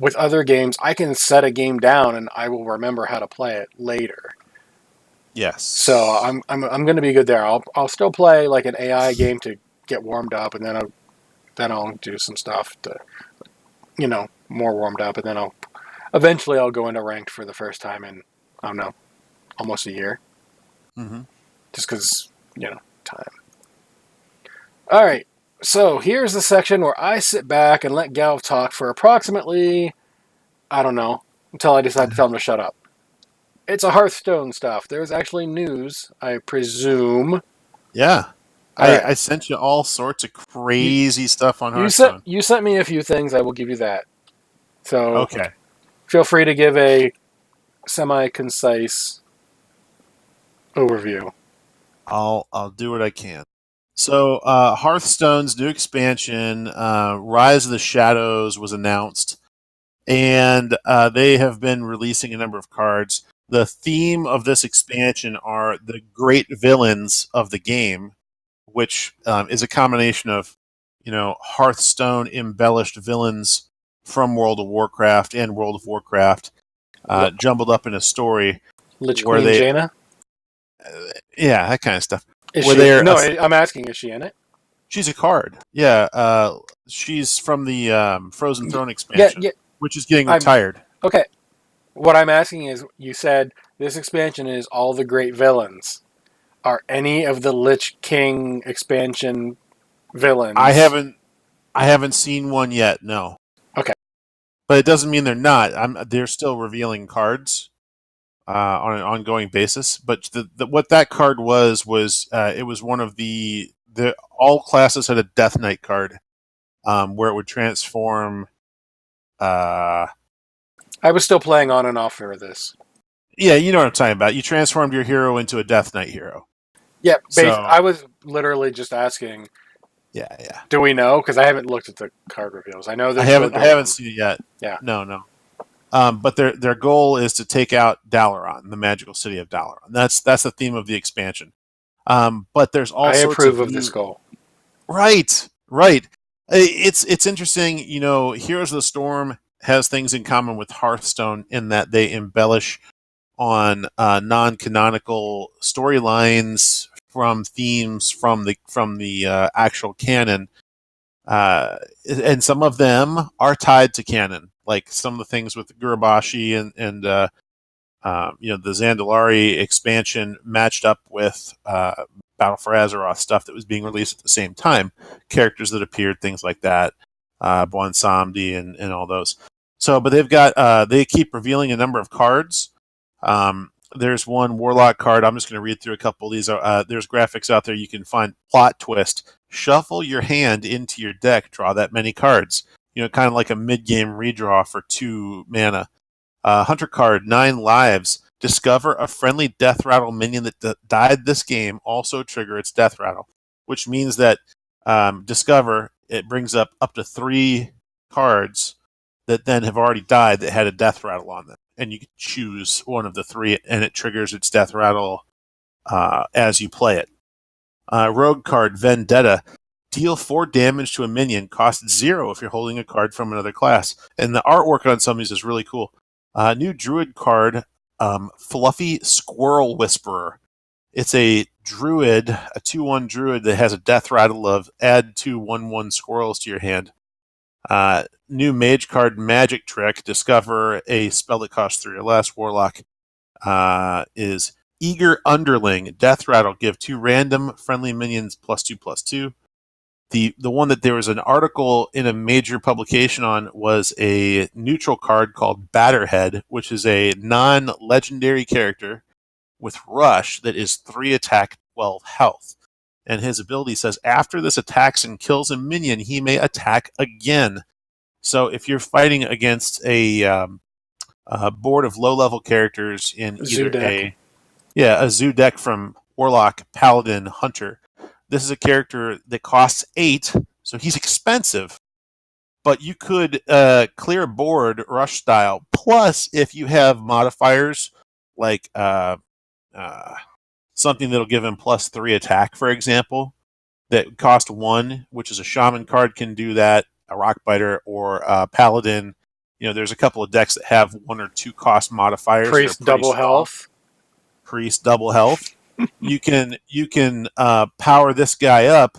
with other games, I can set a game down and I will remember how to play it later. Yes. So I'm going to be good there. I'll still play like an AI game to get warmed up, and then I'll do some stuff to, more warmed up, and then eventually I'll go into ranked for the first time in, I don't know, almost a year. Mm-hmm. Just because, time. All right. So here's the section where I sit back and let Galv talk for approximately, I don't know, until I decide to tell him to shut up. It's a Hearthstone stuff. There's actually news, I presume. Yeah. I sent you all sorts of crazy stuff on Hearthstone. You sent me a few things. I will give you that. So okay. Feel free to give a semi-concise overview. I'll do what I can. So, Hearthstone's new expansion, Rise of the Shadows, was announced, and they have been releasing a number of cards. The theme of this expansion are the great villains of the game, which is a combination of, Hearthstone embellished villains from World of Warcraft and World of Warcraft, jumbled up in a story. Lich where Queen they, Jaina? Yeah, that kind of stuff. Is Where she? they're No, I'm asking, is she in it? She's a card. Yeah, she's from the Frozen Throne expansion, Yeah. which is getting retired. Okay. What I'm asking is, you said this expansion is all the great villains. Are any of the Lich King expansion villains? I haven't seen one yet. No. Okay. But it doesn't mean they're not. They're still revealing cards on an ongoing basis. But what that card was it was one of the all classes had a Death Knight card, where it would transform. I was still playing on and off for this. Yeah, you know what I'm talking about. You transformed your hero into a Death Knight hero. Yeah, I was literally just asking. Yeah. Do we know? Because I haven't looked at the card reveals. I know that I haven't seen it yet. Yeah. No. But their goal is to take out Dalaran, the magical city of Dalaran. That's the theme of the expansion. But there's all sorts approve of this goal. Right. It's interesting. Heroes of the Storm has things in common with Hearthstone in that they embellish on non-canonical storylines from themes from the actual canon, and some of them are tied to canon, like some of the things with Gurabashi and the Zandalari expansion matched up with Battle for Azeroth stuff that was being released at the same time, characters that appeared, things like that, Bwansamdi and all those. So, but they keep revealing a number of cards. There's one Warlock card. I'm just going to read through a couple of these. There's graphics out there you can find. Plot twist: shuffle your hand into your deck, draw that many cards. Kind of like a mid-game redraw for 2 mana. Hunter card, 9 lives. Discover a friendly death rattle minion that died this game. Also trigger its death rattle, which means that discover, it brings up to 3 cards that then have already died that had a death rattle on them. And you can choose one of the 3, and it triggers its death rattle as you play it. Rogue card, Vendetta. Deal 4 damage to a minion. Cost 0 if you're holding a card from another class. And the artwork on some of these is really cool. New Druid card, Fluffy Squirrel Whisperer. It's a druid, a 2/1 druid that has a death rattle of add 2 1/1 squirrels to your hand. New mage card, Magic Trick. Discover a spell that costs 3 or less. Warlock is Eager Underling. Death Rattle. Give 2 random friendly minions +2/+2. The one that there was an article in a major publication on was a neutral card called Batterhead, which is a non-legendary character with Rush that is 3 attack, 12 health. And his ability says, after this attacks and kills a minion, he may attack again. So if you're fighting against a board of low-level characters in either a zoo deck from Warlock, Paladin, Hunter, this is a character that costs 8, so he's expensive. But you could clear a board Rush style. Plus, if you have modifiers like something that'll give him +3 attack, for example, that cost 1, which is a Shaman card, can do that. A Rockbiter or Paladin. There's a couple of decks that have 1 or 2 cost modifiers. Priest double health. Priest double health. You can power this guy up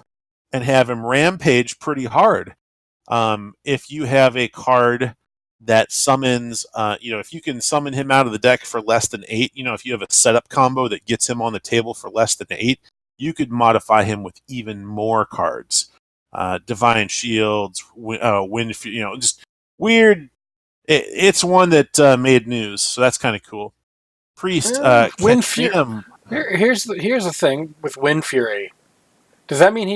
and have him rampage pretty hard. If you have a card that summons, if you can summon him out of the deck for less than 8, if you have a setup combo that gets him on the table for less than 8, you could modify him with even more cards. Divine Shields, Wind, just weird. It's one that made news, so that's kind of cool. Priest, Wind Fury. Here's the thing with Wind Fury. Does that mean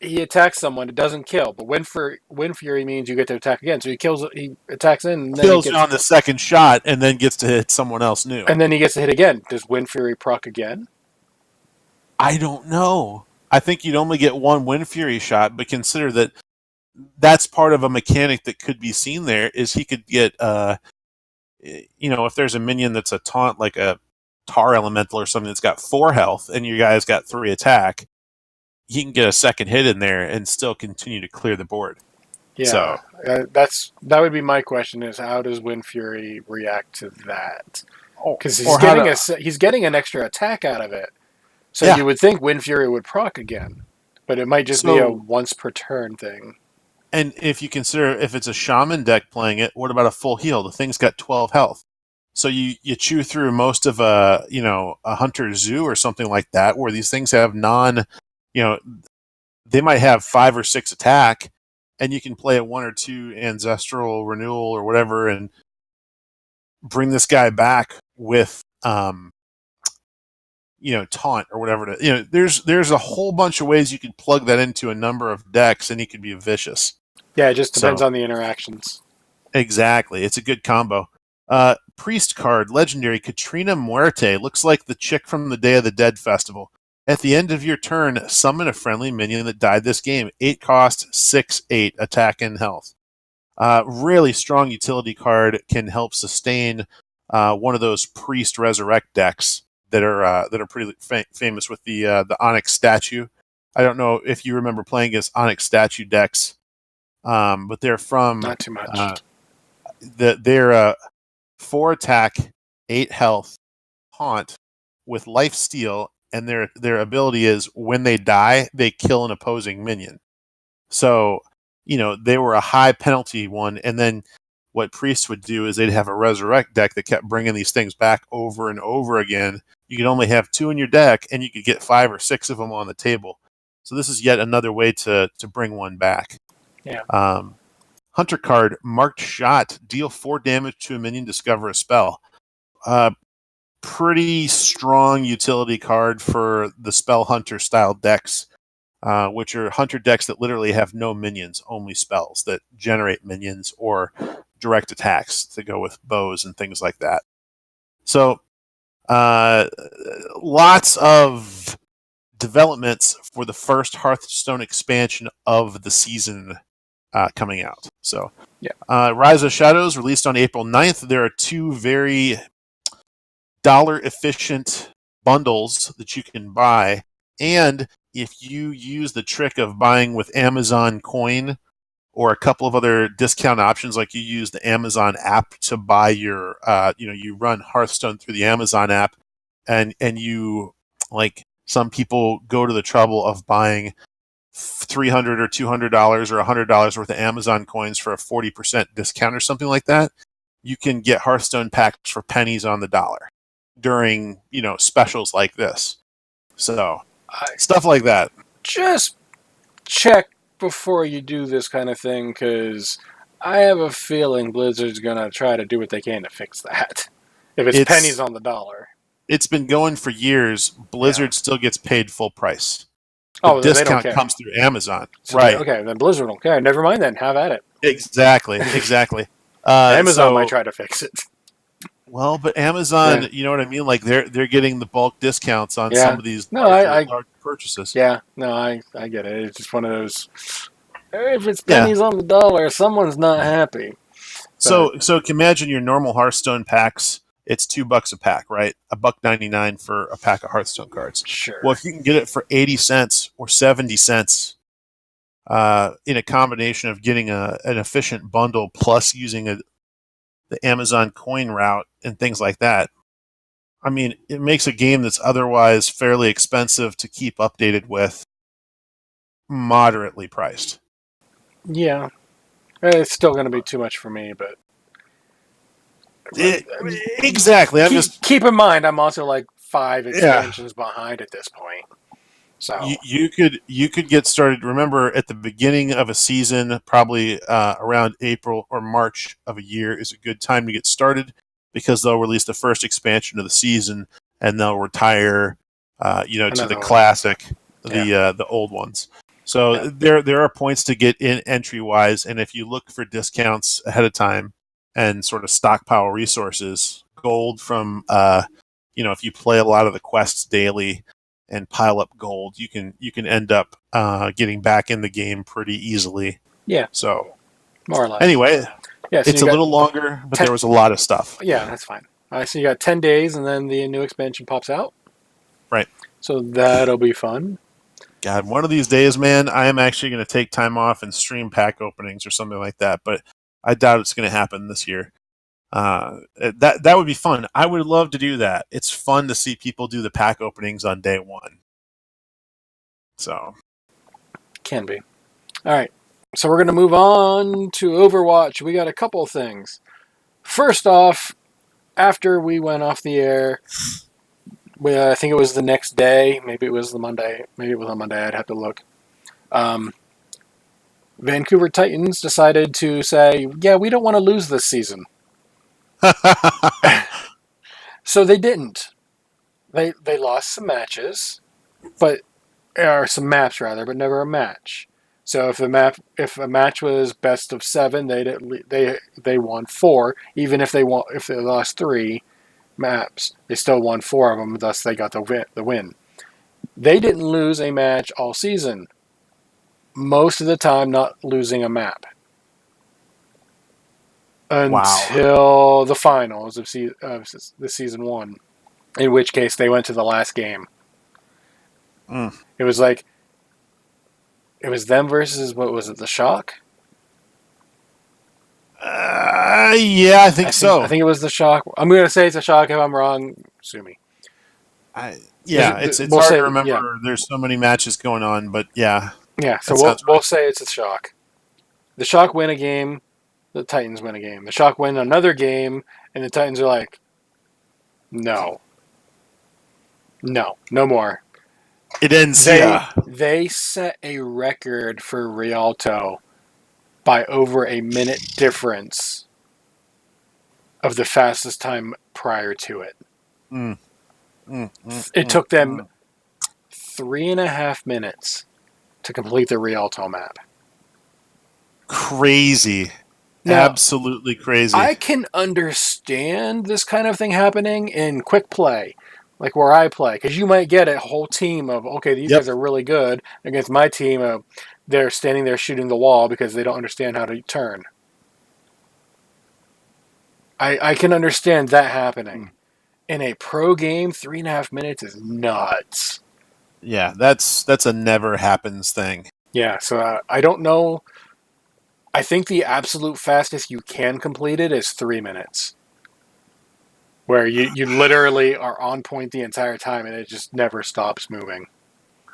he attacks someone, it doesn't kill, but Wind Fury means you get to attack again. So he attacks in, and then kills you on the second shot, and then gets to hit someone else new, and then he gets to hit again. Does Wind Fury proc again? I don't know. I think you'd only get one Wind Fury shot, but consider that that's part of a mechanic that could be seen there, is he could get, if there's a minion that's a taunt, like a Tar Elemental or something that's got 4 health, and your guy's got 3 attack, he can get a second hit in there and still continue to clear the board. Yeah, So, that would be my question: is how does Wind Fury react to that? Because he's getting an extra attack out of it, so you would think Wind Fury would proc again, but it might just be a once per turn thing. And if you consider if it's a shaman deck playing it, what about a full heal? The thing's got 12 health. So you chew through most of a Hunter Zoo or something like that, where these things have they might have 5 or 6 attack, and you can play a 1 or 2 Ancestral Renewal or whatever and bring this guy back with taunt or whatever. There's a whole bunch of ways you could plug that into a number of decks, and he could be vicious. Yeah, it just depends on the interactions. Exactly. It's a good combo. Priest card, legendary, Katrina Muerte. Looks like the chick from the Day of the Dead festival. At the end of your turn, summon a friendly minion that died this game. 8 cost, 6/8 attack and health. Really strong utility card, can help sustain one of those Priest Resurrect decks that are pretty famous with the Onyx statue. I don't know if you remember playing against Onyx statue decks, but they're from not too much. They're 4 attack, 8 health, haunt with life steal, and their ability is when they die, they kill an opposing minion. So, they were a high penalty one, and then what Priests would do is they'd have a Resurrect deck that kept bringing these things back over and over again. You could only have 2 in your deck, and you could get 5 or 6 of them on the table. So this is yet another way to bring one back. Yeah. Hunter card, Marked Shot. Deal 4 damage to a minion, discover a spell. Pretty strong utility card for the Spell Hunter style decks, which are Hunter decks that literally have no minions, only spells that generate minions or direct attacks to go with bows and things like that. So, lots of developments for the first Hearthstone expansion of the season coming out. So, Rise of Shadows released on April 9th. There are 2 very dollar-efficient bundles that you can buy, and if you use the trick of buying with Amazon Coin or a couple of other discount options, like you use the Amazon app to buy your, you run Hearthstone through the Amazon app, and you, like, some people go to the trouble of buying $300 or $200 or $100 worth of Amazon coins for a 40% discount or something like that. You can get Hearthstone packs for pennies on the dollar during, specials like this. So, stuff like that. Just check before you do this kind of thing, because I have a feeling Blizzard's going to try to do what they can to fix that. If it's pennies on the dollar. It's been going for years. Blizzard still gets paid full price. The discount comes through Amazon. So right. Okay, then Blizzard don't care. Never mind then. Have at it. Exactly. Amazon might try to fix it. Well, but Amazon, you know what I mean? Like they're getting the bulk discounts on some of these large purchases. Yeah, no, I get it. It's just one of those. If it's pennies on the dollar, someone's not happy. So imagine your normal Hearthstone packs. It's $2 a pack, right? $1.99 for a pack of Hearthstone cards. Sure. Well, if you can get it for 80 cents or 70 cents, in a combination of getting an efficient bundle plus using the Amazon coin route and things like that, I mean, it makes a game that's otherwise fairly expensive to keep updated with moderately priced. Yeah. It's still going to be too much for me, but... Exactly. Keep in mind, I'm also like 5 expansions behind at this point. So you could get started. Remember, at the beginning of a season, probably around April or March of a year is a good time to get started, because they'll release the first expansion of the season and they'll retire, to the classic, the old ones. So there are points to get in entry wise, and if you look for discounts ahead of time and sort of stockpile resources, gold from if you play a lot of the quests daily and pile up gold, you can end up getting back in the game pretty easily. Yeah. So more or less. Anyway, yeah, so it's a little longer, but there was a lot of stuff. Yeah, that's fine. So you got 10 days, and then the new expansion pops out. Right. So that'll be fun. God, one of these days, man, I am actually going to take time off and stream pack openings or something like that, but I doubt it's going to happen this year. That would be fun. I would love to do that. It's fun to see people do the pack openings on day one. So. Can be. All right. So we're going to move on to Overwatch. We got a couple of things. First off, after we went off the air, I think it was the next day. Maybe it was the Monday. Maybe it was on Monday. I'd have to look. Vancouver Titans decided to say, yeah, we don't want to lose this season. So they didn't. They lost some matches, or some maps rather, but never a match. So if a match was best of 7, they won 4. Even if they lost 3 maps, they still won 4 of them. Thus, they got the win. They didn't lose a match all season. Most of the time, not losing a map until the finals of the season 1. In which case, they went to the last game. It was like. It was them versus, what was it, the Shock? Yeah, I think so. I think it was the Shock. I'm going to say it's a Shock. If I'm wrong, sue me. It's hard to remember. Yeah. There's so many matches going on, but yeah. Yeah, so we'll say it's a Shock. The Shock win a game, the Titans win a game. The Shock win another game, and the Titans are like, no more. It ends. They set a record for Rialto by over a minute difference of the fastest time prior to it. It took them 3.5 minutes to complete the Rialto map. Crazy. Now, absolutely crazy. I can understand this kind of thing happening in quick play. Like where I play, because you might get a whole team of, okay, these guys are really good, against my team of they're standing there shooting the wall because they don't understand how to turn. I can understand that happening. In a pro game, 3.5 minutes is nuts. Yeah, that's a never happens thing. Yeah, so I don't know. I think the absolute fastest you can complete it is 3 minutes. Where you literally are on point the entire time and it just never stops moving.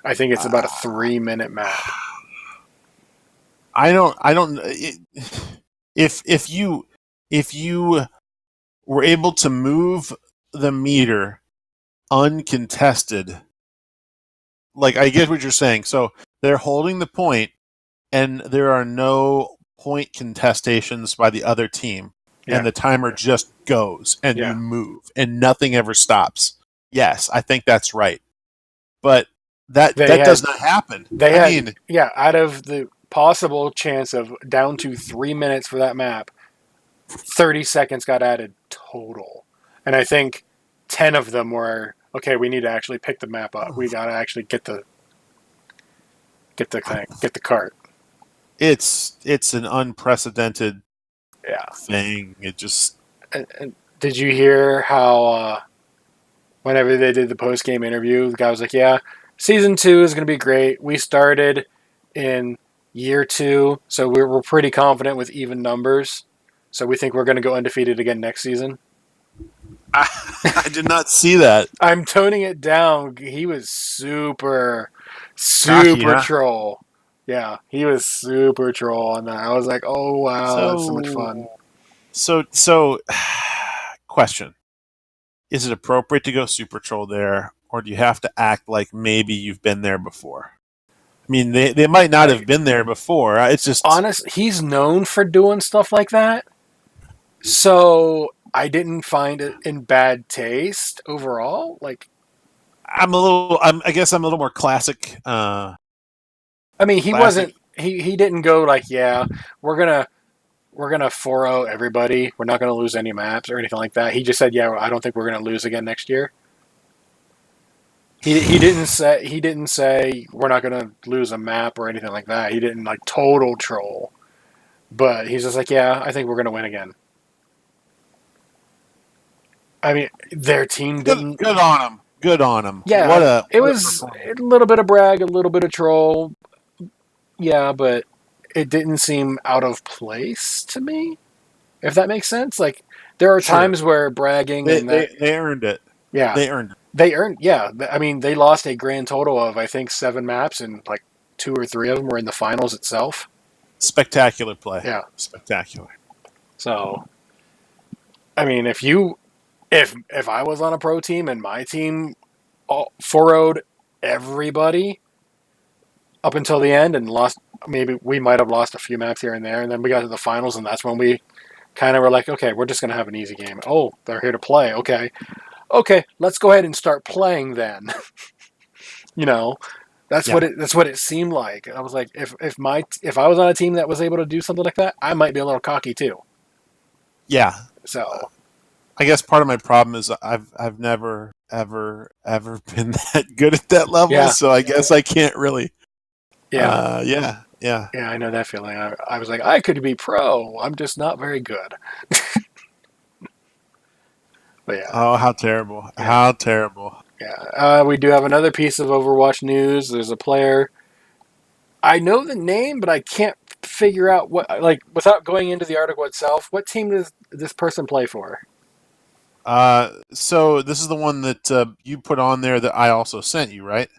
I think it's about a 3-minute map. If you were able to move the meter uncontested, like I get what you're saying. So they're holding the point and there are no point contestations by the other team. And the timer just goes, and you move, and nothing ever stops. Yes, I think that's right. But that does not happen. Out of the possible chance of down to 3 minutes for that map, 30 seconds got added total. And I think 10 of them were, okay, we need to actually pick the map up. We got to actually get the cart. It's an unprecedented thing. It just. And did you hear how whenever they did the post-game interview, the guy was like, yeah, season 2 is going to be great. We started in year 2, so we're pretty confident with even numbers. So we think we're going to go undefeated again next season. I did not see that. I'm toning it down. He was super Cocky, troll. Yeah, he was super troll on that. I was like, oh, wow, that's so much fun. So, question. Is it appropriate to go super troll there, or do you have to act like maybe you've been there before? I mean, they might not have been there before. It's just... Honest, he's known for doing stuff like that. So, I didn't find it in bad taste overall. Like, I guess I'm a little more classic... I mean, he wasn't. He didn't go like, yeah, we're gonna 4-0 everybody. We're not gonna lose any maps or anything like that. He just said, yeah, I don't think we're gonna lose again next year. He didn't say we're not gonna lose a map or anything like that. He didn't like total troll, but he's just like, yeah, I think we're gonna win again. I mean, their team didn't. Good on him. Good on him. Yeah, it was a little bit of brag, a little bit of troll. Yeah, but it didn't seem out of place to me. If that makes sense, like there are times where bragging they earned it. Yeah, they earned. Yeah, I mean, they lost a grand total of I think 7 maps, and like 2 or 3 of them were in the finals itself. Spectacular play. Yeah, spectacular. So, I mean, if I was on a pro team and my team 4-0'd everybody up until the end and lost, maybe we might have lost a few maps here and there, and then we got to the finals, and that's when we kind of were like, okay, we're just going to have an easy game. Oh, they're here to play. Okay, let's go ahead and start playing then. That's what it seemed like. I was like, if I was on a team that was able to do something like that, I might be a little cocky too. Yeah. So, I guess part of my problem is I've never ever been that good at that level, so I guess I can't really. Yeah. Yeah, I know that feeling. I was like, I could be pro. I'm just not very good. But yeah. Oh, how terrible! Yeah. How terrible! Yeah. We do have another piece of Overwatch news. There's a player. I know the name, but I can't figure out what. Like, without going into the article itself, what team does this person play for? So this is the one that you put on there that I also sent you, right?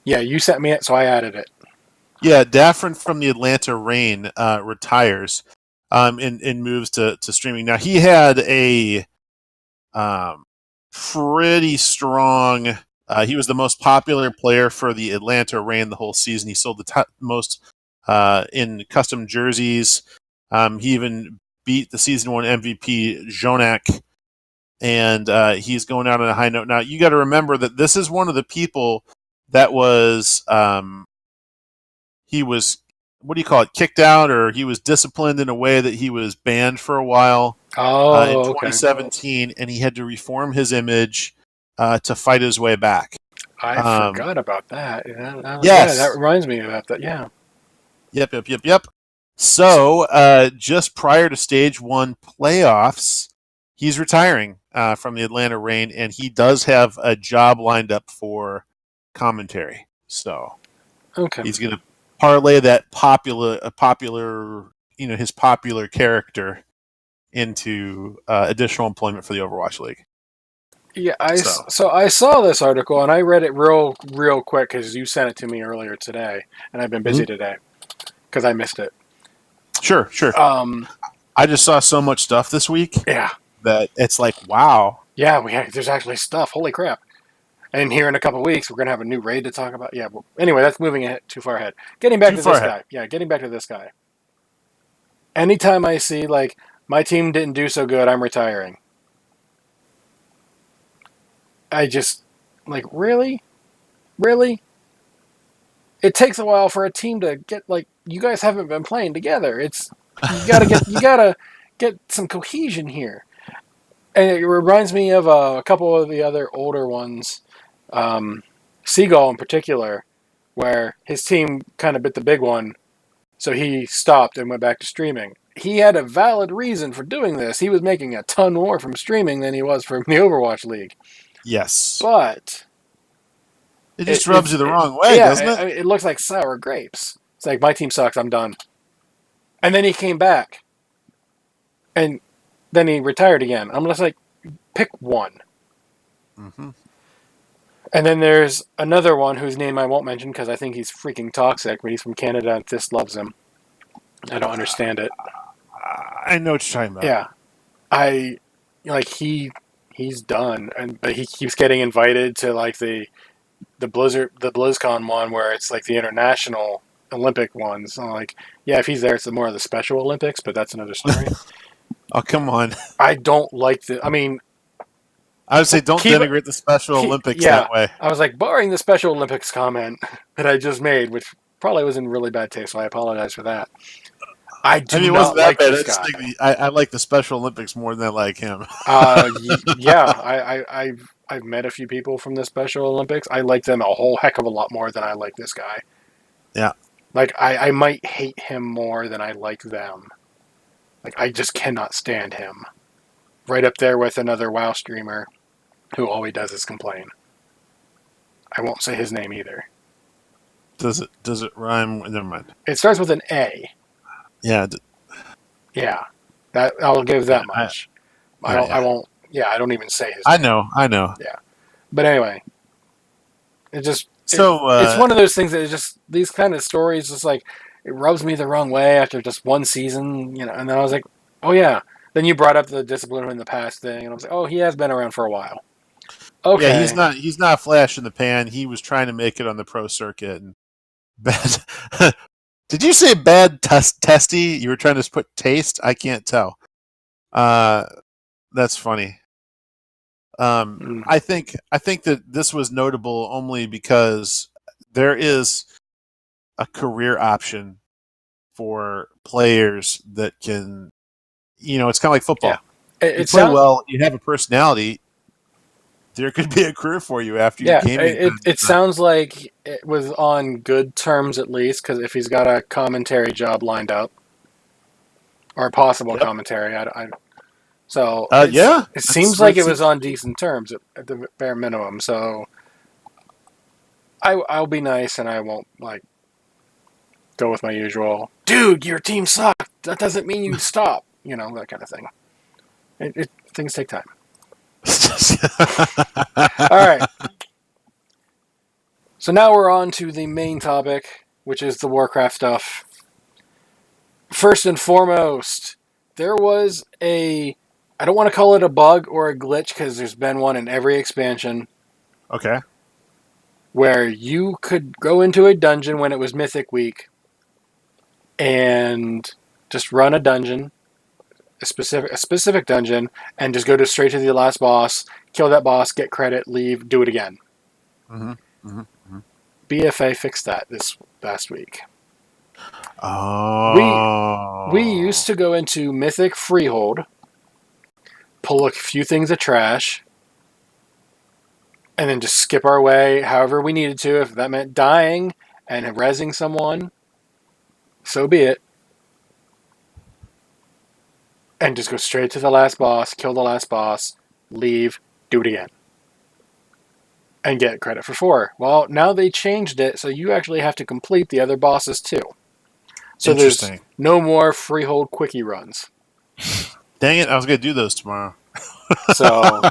Yeah, you sent me it, so I added it. Yeah, Daffrin from the Atlanta Reign retires and moves to streaming. Now, he had a pretty strong... he was the most popular player for the Atlanta Reign the whole season. He sold the most in custom jerseys. He even beat the Season 1 MVP, Jonak, and he's going out on a high note. Now, you got to remember that this is one of the people that was... he was, what do you call it, kicked out, or he was disciplined in a way that he was banned for a while in 2017, and he had to reform his image to fight his way back. I forgot about that. Yes. Yeah, that reminds me about that, yeah. Yep. So, just prior to Stage 1 playoffs, he's retiring from the Atlanta Reign, and he does have a job lined up for commentary. So, he's going to parlay that popular, his popular character into additional employment for the Overwatch League. Yeah, I saw this article and I read it real quick because you sent it to me earlier today, and I've been busy today because I missed it. Sure. I just saw so much stuff this week. Yeah, that it's like, wow. Yeah, there's actually stuff. Holy crap! And here in a couple of weeks, we're going to have a new raid to talk about. Yeah, well, anyway, that's moving ahead, too far ahead. Getting back to this guy. Yeah, getting back to this guy. Anytime I see, like, my team didn't do so good, I'm retiring. I just, like, really? Really? It takes a while for a team to get, like, you guys haven't been playing together. It's, you gotta get some cohesion here. And it reminds me of a couple of the other older ones. Seagull in particular, where his team kind of bit the big one, so he stopped and went back to streaming. He had a valid reason for doing this. He was making a ton more from streaming than he was from the Overwatch League. Yes. But it just rubs you the wrong way, doesn't it? It looks like sour grapes. It's like, my team sucks, I'm done. And then he came back. And then he retired again. I'm just like, pick one. Mm-hmm. And then there's another one whose name I won't mention because I think he's freaking toxic, but he's from Canada and Fist loves him. I don't understand it. I know what you're talking about. Yeah. He's done, but he keeps getting invited to like the BlizzCon one where it's like the international Olympic ones. So like, yeah, if he's there, it's more of the Special Olympics, but that's another story. Oh, come on. I don't like I would say don't denigrate the Special Olympics that way. I was like, barring the Special Olympics comment that I just made, which probably was in really bad taste, so I apologize for that. I I mean, do it wasn't not that like bad. I this just guy. think I like the Special Olympics more than I like him. Yeah, I've met a few people from the Special Olympics. I like them a whole heck of a lot more than I like this guy. Yeah. Like, I might hate him more than I like them. Like, I just cannot stand him. Right up there with another WoW streamer who all he does is complain. I won't say his name either. Does it rhyme? Never mind. It starts with an A. Yeah. Yeah, that I'll give that I, much. yeah. I won't. Yeah, I don't even say his I name. know. Yeah, but anyway, it's So, one of those things that is just these kind of stories. Just like it rubs me the wrong way after just one season, And then I was like, oh yeah. Then you brought up the discipline in the past thing, and I was like, oh, he has been around for a while. Okay. yeah, he's not a flash in the pan. He was trying to make it on the pro circuit. And bad. Did you say bad testy? You were trying to put taste? I can't tell. That's funny. I think that this was notable only because there is a career option for players that can, it's kind of like football. Yeah. You play well, you have a personality. There could be a career for you after your gaming. It sounds like it was on good terms at least, because if he's got a commentary job lined up, or a possible commentary, it seems like it was on decent terms at the bare minimum. So I'll be nice and I won't go with my usual, dude, your team sucked. That doesn't mean you stop. That kind of thing. Things take time. All right. So now we're on to the main topic, which is the Warcraft stuff. First and foremost, there was I don't want to call it a bug or a glitch because there's been one in every expansion. Okay. Where you could go into a dungeon when it was Mythic Week and just run a dungeon, a specific dungeon, and just go straight to the last boss, kill that boss, get credit, leave, do it again. BFA fixed that this last week. Oh. We used to go into Mythic Freehold, pull a few things of trash, and then just skip our way however we needed to. If that meant dying and rezzing someone, so be it. And just go straight to the last boss, kill the last boss, leave, do it again. And get credit for 4. Well, now they changed it, so you actually have to complete the other bosses too. So there's no more Freehold Quickie-Runs. Dang it, I was going to do those tomorrow. So,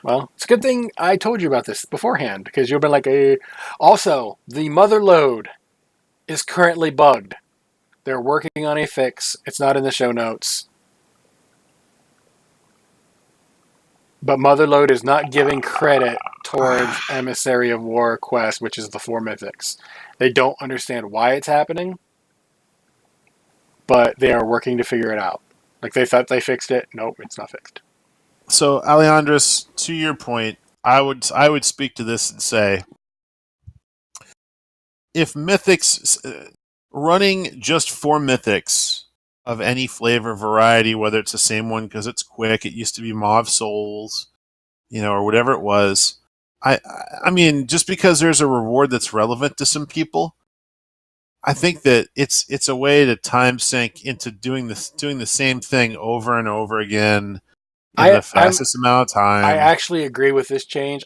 well, it's a good thing I told you about this beforehand, because you've been like, Also, the Motherlode is currently bugged. They're working on a fix. It's not in the show notes. But Motherlode is not giving credit towards Emissary of War quest, which is the 4 mythics. They don't understand why it's happening, but they are working to figure it out. Like, they thought they fixed it. Nope, it's not fixed. So, Alisaunder, to your point, I would speak to this and say, if mythics, running just 4 mythics of any flavor variety, whether it's the same one because it's quick, it used to be Mauve Souls, or whatever it was. I mean, just because there's a reward that's relevant to some people, I think that it's a way to time sink into doing the same thing over and over again in the fastest amount of time. I actually agree with this change.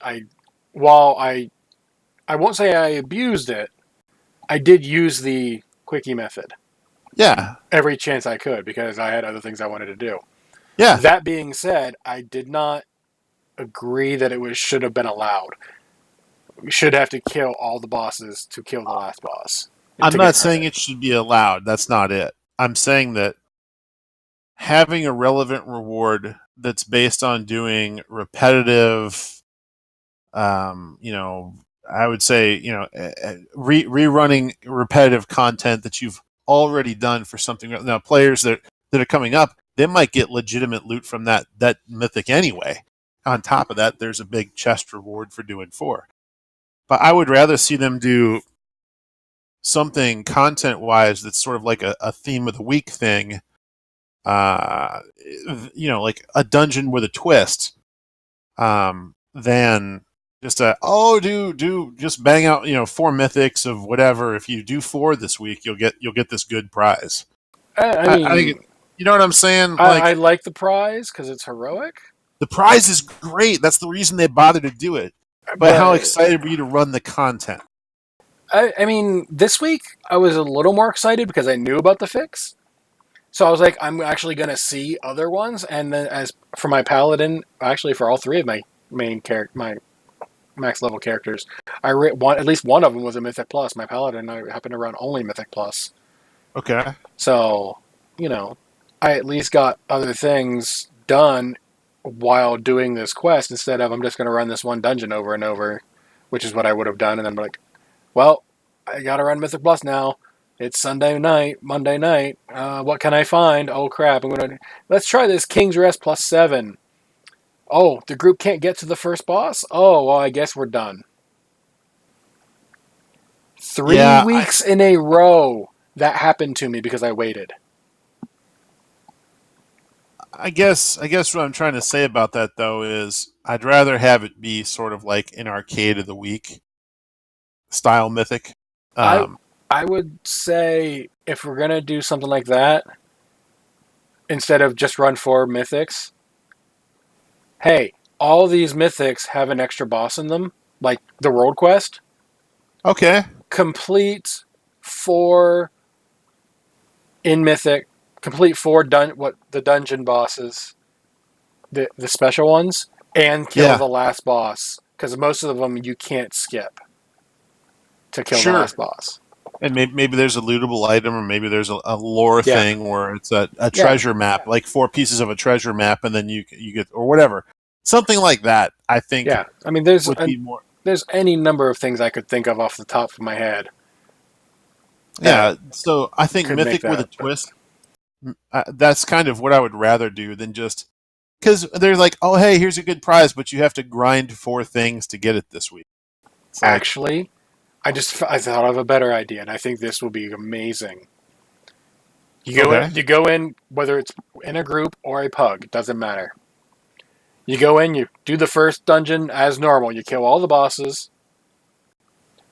While I won't say I abused it, I did use the quickie method. Yeah. Every chance I could, because I had other things I wanted to do. Yeah. That being said, I did not agree that it should have been allowed. We should have to kill all the bosses to kill the last boss. I'm not saying it should be allowed. That's not it. I'm saying that having a relevant reward that's based on doing repetitive, I would say, rerunning repetitive content that you've already done for something. Now, players that are coming up, they might get legitimate loot from that mythic anyway. On top of that, there's a big chest reward for doing 4. But I would rather see them do something content-wise that's sort of like a theme of the week thing, like a dungeon with a twist, than just just bang out 4 mythics of whatever. If you do 4 this week, you'll get this good prize. I mean, I think you know what I'm saying. I like the prize because it's heroic. The prize is great. That's the reason they bothered to do it. But how excited were you to run the content? I mean, this week I was a little more excited because I knew about the fix. So I was like, I'm actually going to see other ones. And then as for my paladin, actually for all 3 of my main my max level characters, at least one of them was a Mythic Plus. My paladin, I happen to run only Mythic Plus. Okay. So, I at least got other things done while doing this quest instead of I'm just going to run this one dungeon over and over, which is what I would have done. And then I'm like, well, I got to run Mythic Plus now. It's Monday night. What can I find? Oh, crap. Let's try this King's Rest +7. Oh, the group can't get to the first boss? Oh, well, I guess we're done. 3 weeks in a row that happened to me because I waited. I guess what I'm trying to say about that, though, is I'd rather have it be sort of like an arcade of the week style mythic. I would say if we're going to do something like that, instead of just run 4 mythics, hey, all these mythics have an extra boss in them, like the world quest. Okay. Complete 4 in mythic, complete 4 the dungeon bosses, the special ones, and kill the last boss, because most of them you can't skip to kill the last boss. And maybe there's a lootable item, or maybe there's a lore thing where it's a treasure map, like 4 pieces of a treasure map, and then you get, or whatever. Something like that, I think. Yeah, I mean, there's any number of things I could think of off the top of my head. Yeah, so I think Mythic with a twist, that's kind of what I would rather do than just... Because they're like, oh, hey, here's a good prize, but you have to grind 4 things to get it this week. Actually... I thought of a better idea, and I think this will be amazing. You go in, whether it's in a group or a pug, it doesn't matter. You go in, you do the first dungeon as normal. You kill all the bosses.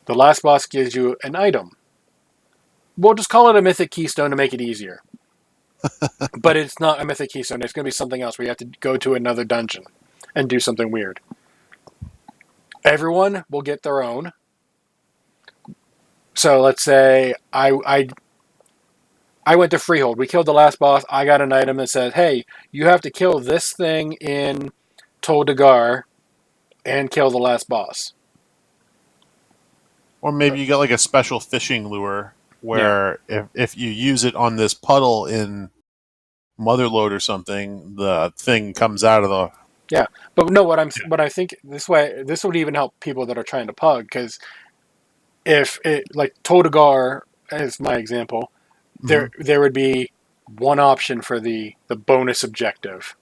The last boss gives you an item. We'll just call it a Mythic Keystone to make it easier. But it's not a Mythic Keystone. It's going to be something else where you have to go to another dungeon and do something weird. Everyone will get their own. So let's say I went to Freehold. We killed the last boss. I got an item that says, hey, you have to kill this thing in Tol Dagar and kill the last boss. Or maybe you get like a special fishing lure where if you use it on this puddle in Motherlode or something, the thing comes out of the... Yeah, but no, what I think this would even help people that are trying to pug, because if it, like Tol Dagar as my example, there would be one option for the bonus objective.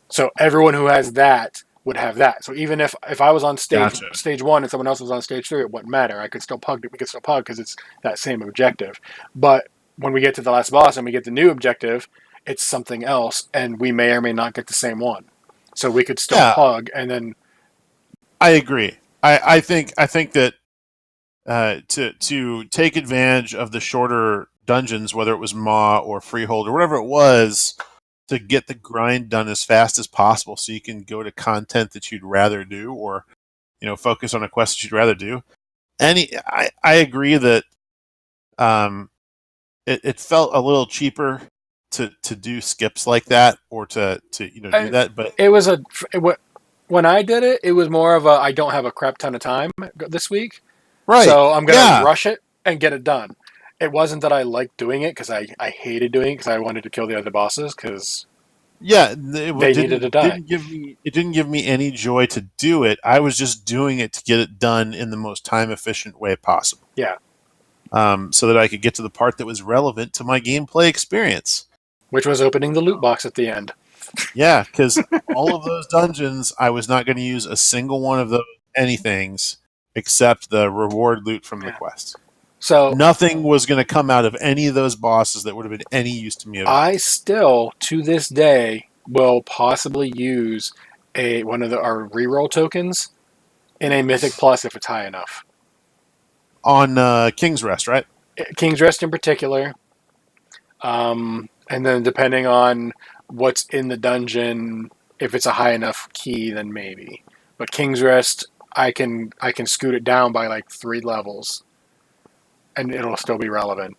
So everyone who has that would have that. So even if I was on stage 1 and someone else was on stage 3, it wouldn't matter. I could still pug. We could still pug because it's that same objective. But when we get to the last boss and we get the new objective, it's something else, and we may or may not get the same one. So we could still pug, and then. I agree. I think that to take advantage of the shorter dungeons, whether it was Maw or Freehold or whatever it was, to get the grind done as fast as possible, so you can go to content that you'd rather do, or focus on a quest that you'd rather do. I agree that it felt a little cheaper to do skips like that, or to do that, but it was when I did it, it was more of a I don't have a crap ton of time this week, right? So I'm gonna rush it and get it done. It wasn't that I liked doing it because I hated doing it because I wanted to kill the other bosses because they needed to die. It didn't give me any joy to do it. I was just doing it to get it done in the most time efficient way possible. Yeah. So that I could get to the part that was relevant to my gameplay experience, which was opening the loot box at the end. Yeah, because all of those dungeons, I was not going to use a single one of those anythings except the reward loot from the quest. So nothing was going to come out of any of those bosses that would have been any use to me at all. I still, to this day, will possibly use one of our reroll tokens in a Mythic Plus if it's high enough. On King's Rest, right? King's Rest in particular. And then depending on what's in the dungeon, if it's a high enough key, then maybe. But King's Rest, I can scoot it down by like 3 levels, and it'll still be relevant.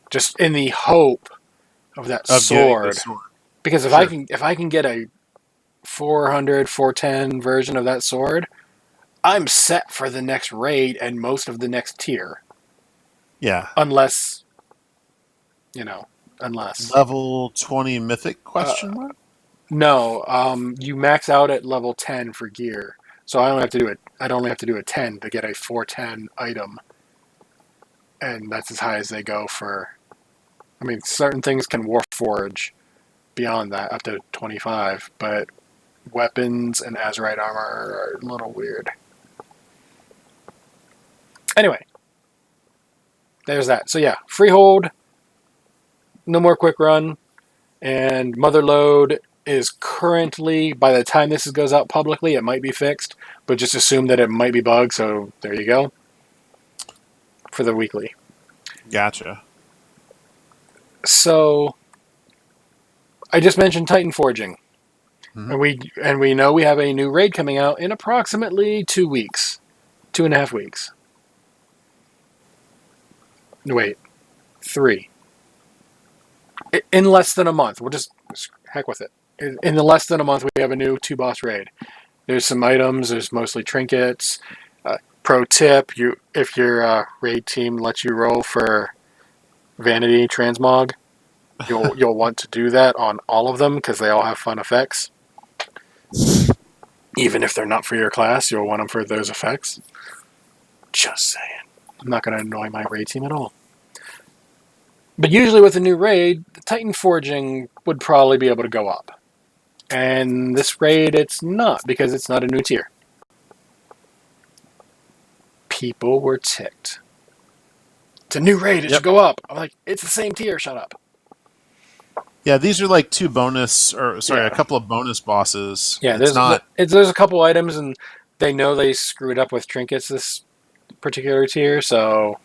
Just in the hope of that sword. Because if I can get a 400, 410 version of that sword, I'm set for the next raid and most of the next tier. Yeah. Unless. Level 20 Mythic question mark? No, you max out at level 10 for gear. So I'd only have to do a 10 to get a 410 item. And that's as high as they go for... I mean, certain things can Warforge beyond that, up to 25, but weapons and Azerite armor are a little weird. Anyway, there's that. So yeah, Freehold, no more quick run, and Motherlode is currently, by the time this goes out publicly, it might be fixed, but just assume that it might be bugged, so there you go. For the weekly. Gotcha. So, I just mentioned Titan Forging. Mm-hmm. And we know we have a new raid coming out in approximately 2 weeks. 2.5 weeks. Wait. 3. In less than a month. We'll just heck with it. In less than a month, we have a new 2-boss raid. There's some items. There's mostly trinkets. Pro tip, if your raid team lets you roll for Vanity Transmog, you'll want to do that on all of them because they all have fun effects. Even if they're not for your class, you'll want them for those effects. Just saying. I'm not going to annoy my raid team at all. But usually with a new raid, the Titan Forging would probably be able to go up. And this raid, it's not, because it's not a new tier. People were ticked. It's a new raid, it should go up. I'm like, it's the same tier, shut up. Yeah, these are like a couple of bonus bosses. Yeah, there's a couple items, and they know they screwed up with trinkets this particular tier, so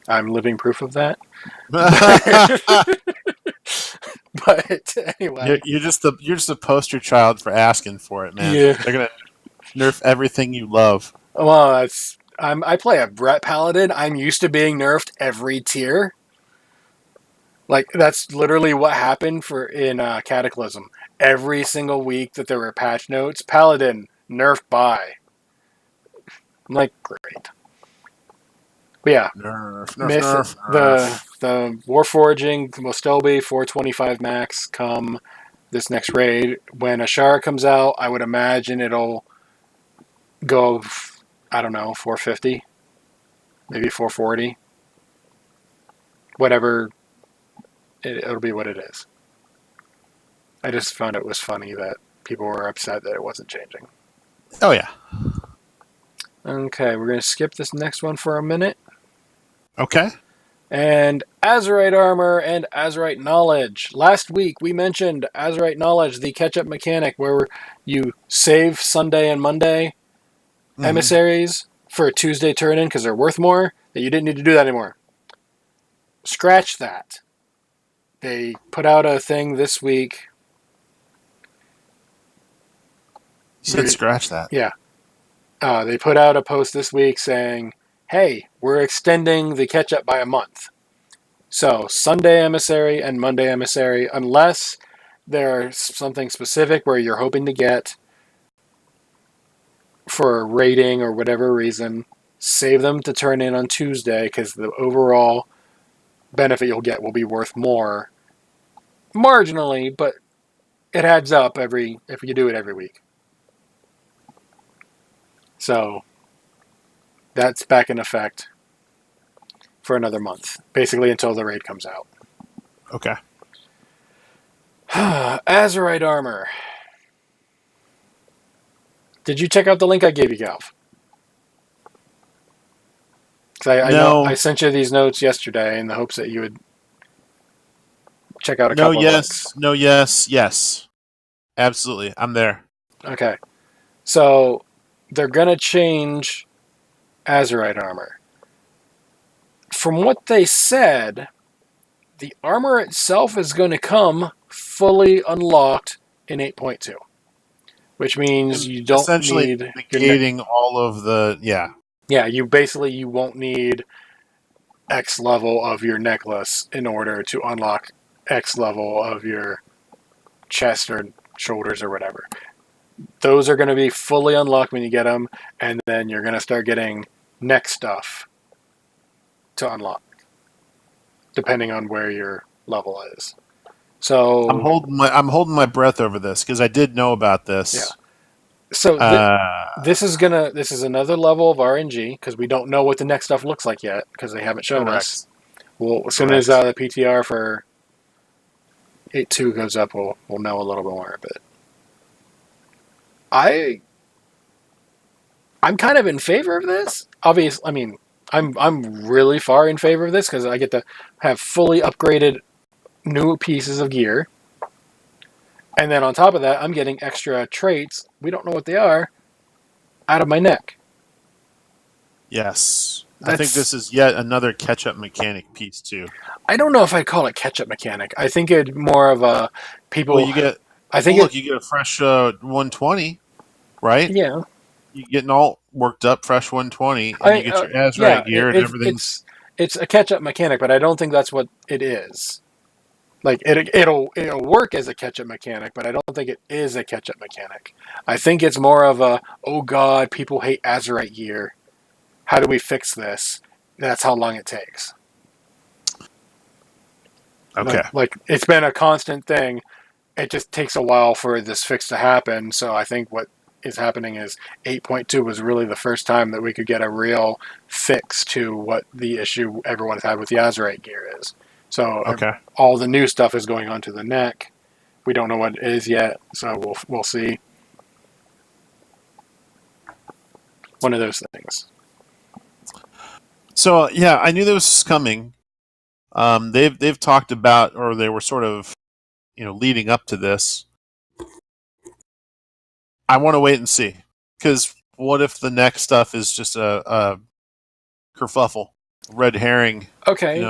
I'm living proof of that. But anyway, you're just a poster child for asking for it, man. Yeah. They're gonna nerf everything you love. Well, I play a Brett Paladin. I'm used to being nerfed every tier. Like, that's literally what happened in Cataclysm. Every single week that there were patch notes, Paladin, nerfed by. I'm like, great. But yeah. Nerf. The Warforging will still be 425 max come this next raid. When Ashara comes out, I would imagine it'll go, I don't know, 450. Maybe 440. Whatever. It'll be what it is. I just found it was funny that people were upset that it wasn't changing. Oh, yeah. Okay, we're going to skip this next one for a minute. Okay. And Azerite Armor and Azerite Knowledge. Last week we mentioned Azerite Knowledge, the catch-up mechanic where you save Sunday and Monday emissaries for a Tuesday turn-in because they're worth more, that you didn't need to do that anymore. Scratch that. They put out a thing this week. You said scratch that? Yeah. They put out a post this week saying, hey, we're extending the catch-up by a month. So, Sunday Emissary and Monday Emissary, unless there's something specific where you're hoping to get for a rating or whatever reason, save them to turn in on Tuesday because the overall benefit you'll get will be worth more marginally, but it adds up if you do it every week. So that's back in effect for another month, basically until the raid comes out. Okay. Azerite Armor. Did you check out the link I gave you, Galv? Because I know I No, sent you these notes yesterday in the hopes that you would check out a no, couple of links. yes, no, yes, yes. Absolutely. I'm there. Okay. So they're going to change Azerite armor. From what they said, the armor itself is going to come fully unlocked in 8.2, which means you don't Essentially need negating all of the, yeah. yeah, you won't need X level of your necklace in order to unlock X level of your chest or shoulders or whatever. Those are going to be fully unlocked when you get them, and then you're going to start getting neck stuff to unlock, depending on where your level is. So I'm holding my breath over this because I did know about this. yeah. So this is another level of RNG because we don't know what the next stuff looks like yet because they haven't shown us. Well, as soon as the PTR for 8.2 goes up, we'll know a little bit more. But I'm kind of in favor of this. Obviously, I mean, I'm really far in favor of this because I get to have fully upgraded new pieces of gear. And then on top of that, I'm getting extra traits, we don't know what they are, out of my neck. Yes. I think this is yet another catch-up mechanic piece, too. I don't know if I'd call it catch-up mechanic. I think it's more of a people... Well, you get a fresh 120, right? Yeah. You're getting all worked up, fresh 120, and you get your Azerite gear and everything. It's a catch-up mechanic, but I don't think that's what it is. Like it'll work as a catch-up mechanic, but I don't think it is a catch-up mechanic. I think it's more of a, oh god, people hate Azerite gear. How do we fix this? That's how long it takes. Okay. Like it's been a constant thing. It just takes a while for this fix to happen. So I think what is happening is 8.2 was really the first time that we could get a real fix to what the issue everyone's had with the Azerite gear is. So all the new stuff is going onto the neck. We don't know what it is yet, so we'll see. One of those things. So yeah, I knew this was coming. They've talked about, or they were sort of, leading up to this. I want to wait and see, because what if the next stuff is just a kerfuffle, red herring? Okay.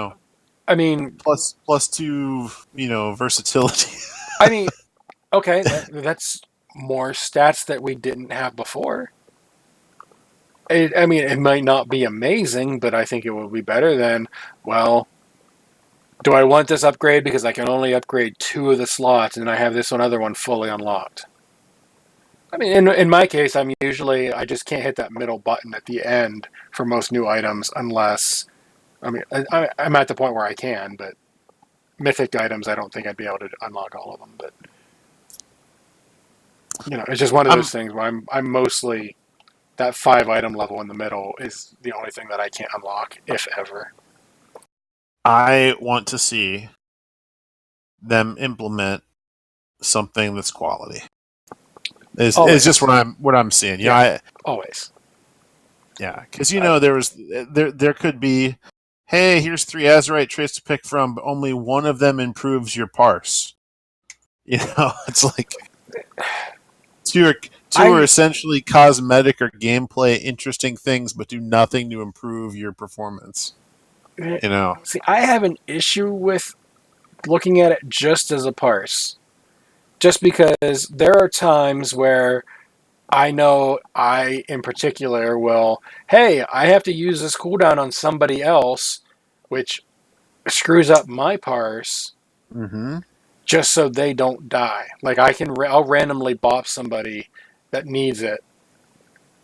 I mean, plus 2, versatility. I mean, okay, that's more stats that we didn't have before. It might not be amazing, but I think it will be better than, well, do I want this upgrade because I can only upgrade 2 of the slots and I have this other one fully unlocked? I mean, in my case, I just can't hit that middle button at the end for most new items unless, I'm at the point where I can, but mythic items, I don't think I'd be able to unlock all of them. But, it's just one of those things where I'm mostly, that 5-item level in the middle is the only thing that I can't unlock, if ever. I want to see them implement something that's quality. It's just what I'm seeing. Always. Yeah, because there could be, hey, here's 3 Azerite traits to pick from, but only one of them improves your parse. It's like two are essentially cosmetic or gameplay interesting things, but do nothing to improve your performance. See, I have an issue with looking at it just as a parse. Just because there are times where I know I, in particular, will, hey, I have to use this cooldown on somebody else, which screws up my parse, just so they don't die. Like, I'll randomly bop somebody that needs it,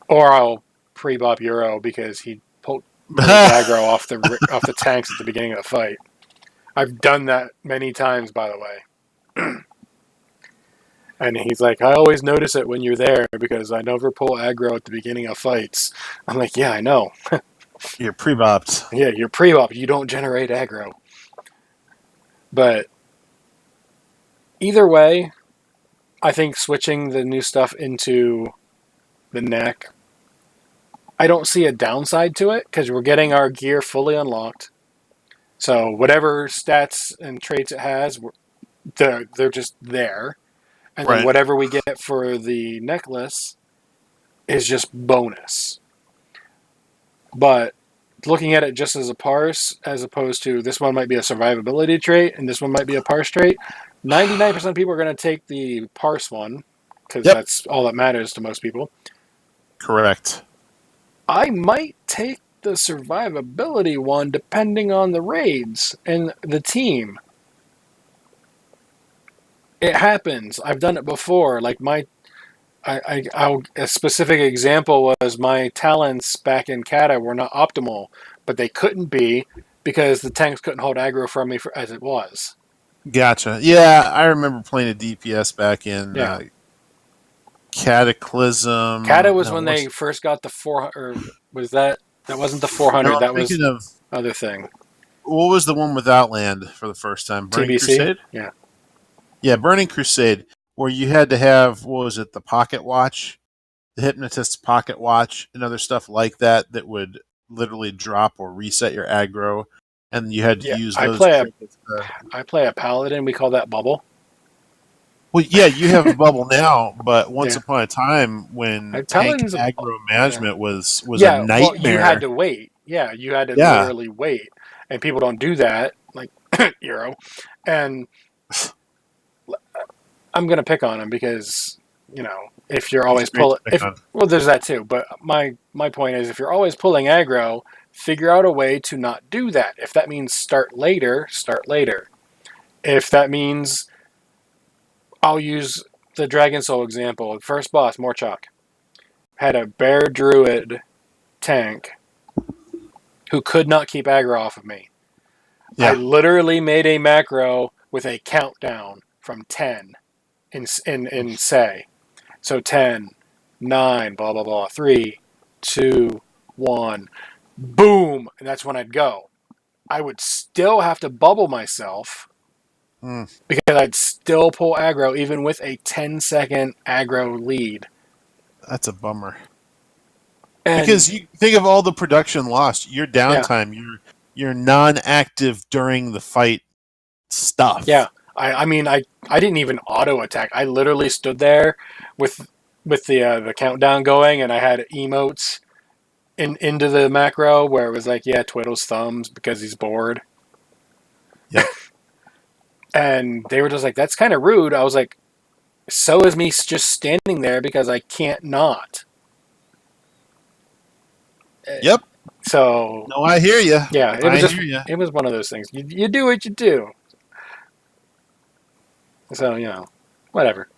or I'll pre-bop Euro because he pulled aggro off the tanks at the beginning of the fight. I've done that many times, by the way. And he's like, I always notice it when you're there because I never pull aggro at the beginning of fights. I'm like, yeah, I know. You're pre-bopped. Yeah, you're pre-bopped. You don't generate aggro. But either way, I think switching the new stuff into the neck I don't see a downside to it because we're getting our gear fully unlocked. So whatever stats and traits it has, they're just there. And then whatever we get for the necklace is just bonus. But looking at it just as a parse, as opposed to this one might be a survivability trait and this one might be a parse trait, 99% of people are going to take the parse one because that's all that matters to most people. Correct. I might take the survivability one depending on the raids and the team. It happens. I've done it before. Like a specific example was my talents back in Kata were not optimal, but they couldn't be because the tanks couldn't hold aggro from me as it was. Gotcha. Yeah, I remember playing a DPS back in Cataclysm. Kata was when they first got the 400, or was that wasn't the 400? No, that was the other thing. What was the one with Outland for the first time? Burning TBC? Crusade? Yeah. Yeah, Burning Crusade, where you had to have, what was it, the Pocket Watch, the Hypnotist's Pocket Watch, and other stuff like that would literally drop or reset your aggro, and you had to use those. I play a Paladin, we call that Bubble. Well, yeah, you have a bubble now, but once upon a time when tank aggro management was a nightmare. Well, you had to wait. Yeah, you had to literally wait. And people don't do that, like Euro. And I'm going to pick on him because, if you're always pulling... Well, there's that too. But my point is, if you're always pulling aggro, figure out a way to not do that. If that means start later, start later. If that means... I'll use the Dragon Soul example. First boss, Morchok, had a Bear Druid tank who could not keep aggro off of me. Yeah. I literally made a macro with a countdown from 10 in say. So 10, 9, blah, blah, blah, 3, 2, 1, boom. And that's when I'd go. I would still have to bubble myself because I'd still pull aggro even with a 10-second aggro lead. That's a bummer. Because you think of all the production lost, your downtime, your non-active during the fight stuff. Yeah, I mean, I didn't even auto attack. I literally stood there with the countdown going, and I had emotes into the macro where it was like, twiddles thumbs because he's bored. Yep. And they were just like, that's kind of rude. I was like, so is me just standing there because I can't not. Yep. So. No, I hear you. Yeah, it was one of those things. You do what you do. So, whatever.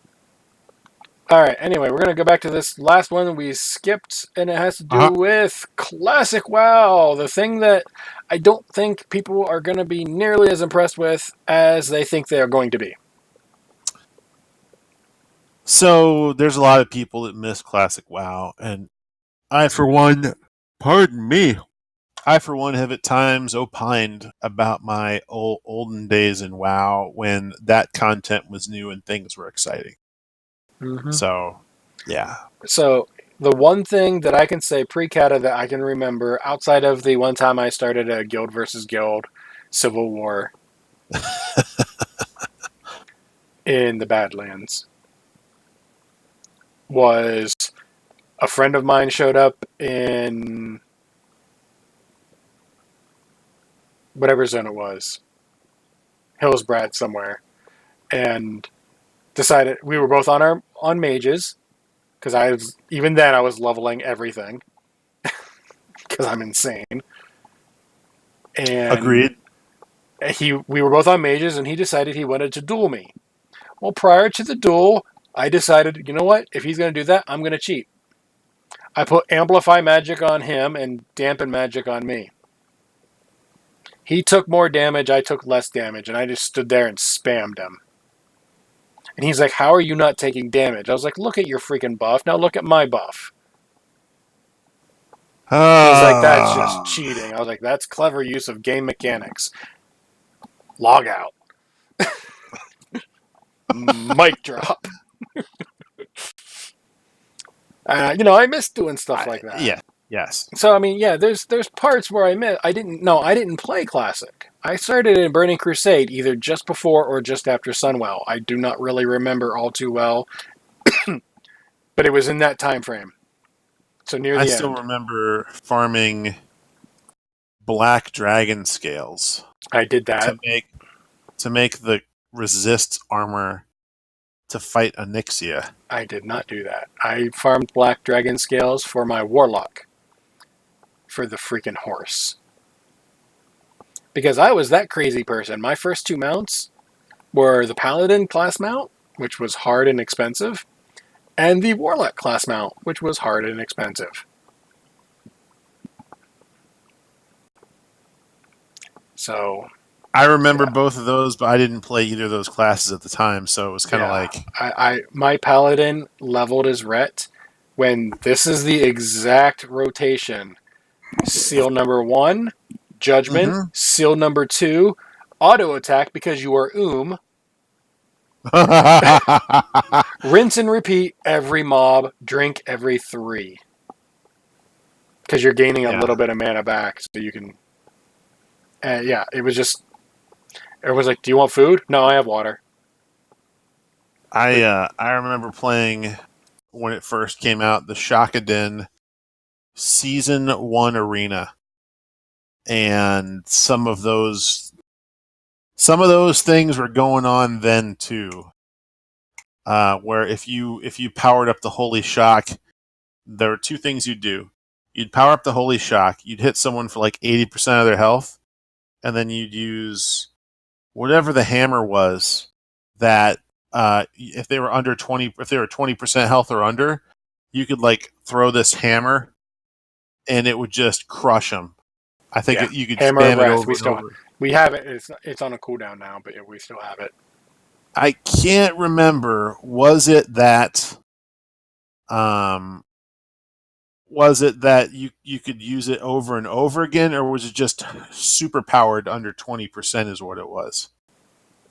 All right, anyway, we're going to go back to this last one we skipped, and it has to do with Classic WoW, the thing that I don't think people are going to be nearly as impressed with as they think they are going to be. So, there's a lot of people that miss Classic WoW, and I, for one, have at times opined about my olden days in WoW when that content was new and things were exciting. Mm-hmm. So, yeah. So, the one thing that I can say pre-Kata that I can remember, outside of the one time I started a Guild versus Guild Civil War in the Badlands, was a friend of mine showed up in whatever zone it was, Hillsbrad somewhere, and decided we were both on mages because I was leveling everything because I'm insane. And agreed. We were both on mages, and he decided he wanted to duel me. Well, prior to the duel, I decided, you know what? If he's going to do that, I'm going to cheat. I put Amplify Magic on him and Dampen Magic on me. He took more damage, I took less damage, and I just stood there and spammed him. And he's like, how are you not taking damage? I was like, look at your freaking buff. Now look at my buff. He's like, that's just cheating. I was like, that's clever use of game mechanics. Log out. Mic drop. I miss doing stuff like that. Yeah. Yes. So I mean, yeah, there's parts where I didn't play Classic. I started in Burning Crusade either just before or just after Sunwell. I do not really remember all too well, but it was in that time frame. So near I the still end. remember farming black dragon scales I did that. to make the resist armor to fight Onyxia. I did not do that. I farmed black dragon scales for my warlock. For the freaking horse. Because I was that crazy person. My first two mounts were the paladin class mount, which was hard and expensive, and the warlock class mount, which was hard and expensive. So I remember both of those, but I didn't play either of those classes at the time, so it was kind of like my paladin leveled his ret when this is the exact rotation. Seal number 1, judgment. Seal number 2, auto attack because you are rinse and repeat every mob, drink every 3. Because you're gaining a little bit of mana back, so you can. It was just. Everyone's like, "Do you want food?" No, I have water. I remember playing when it first came out the Shakaden Season 1 Arena, and some of those things were going on then too. Where if you powered up the Holy Shock, there were two things you'd do. You'd power up the Holy Shock, you'd hit someone for like 80% of their health, and then you'd use whatever the hammer was that if they were 20% health or under, you could like throw this hammer and it would just crush them. I think you could hammer spam of it wrath. over. We have it. It's on a cooldown now, but we still have it. I can't remember. Was it that you could use it over and over again, or was it just super powered under 20% is what it was?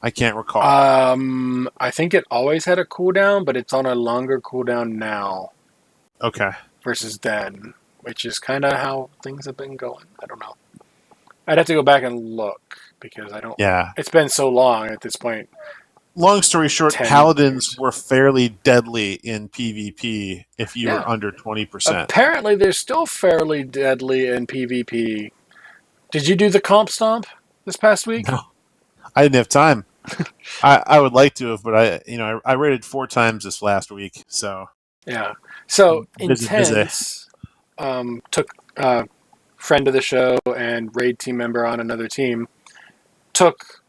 I can't recall. I think it always had a cooldown, but it's on a longer cooldown now. Okay. Versus then, which is kind of how things have been going. I don't know. I'd have to go back and look because I don't. Yeah. It's been so long at this point. Long story short, paladins were fairly deadly in PvP if you were under 20%. Apparently, they're still fairly deadly in PvP. Did you do the comp stomp this past week? No, I didn't have time. I would like to have, but I rated 4 times this last week. So yeah. So Intense took friend of the show and raid team member on another team. Took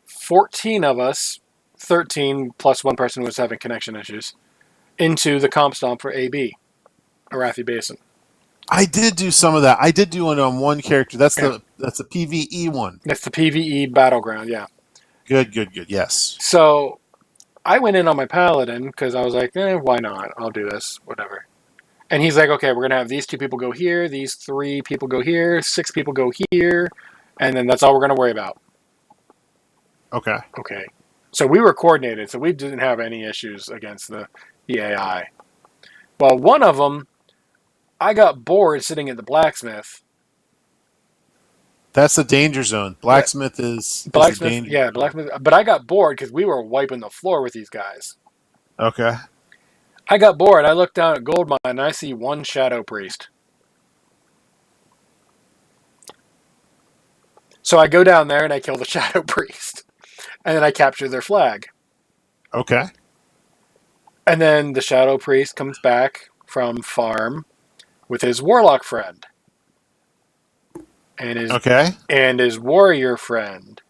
14 of us. 13 plus one person was having connection issues into the comp stomp for AB, Arathi Basin. I did do some of that. I did do it on one character. That's the PvE one. That's the PvE battleground, yeah. Good. Yes. So I went in on my paladin because I was like, why not? I'll do this, whatever. And he's like, okay, we're going to have these 2 people go here, these 3 people go here, 6 people go here, and then that's all we're going to worry about. Okay. So we were coordinated, so we didn't have any issues against the AI. Well, one of them, I got bored sitting at the blacksmith. That's the danger zone. Blacksmith is danger. Yeah, blacksmith. But I got bored because we were wiping the floor with these guys. Okay. I got bored. I looked down at Goldmine and I see one Shadow Priest. So I go down there and I kill the Shadow Priest. And then I capture their flag. Okay. And then the Shadow Priest comes back from farm with his Warlock friend. And his Warrior friend.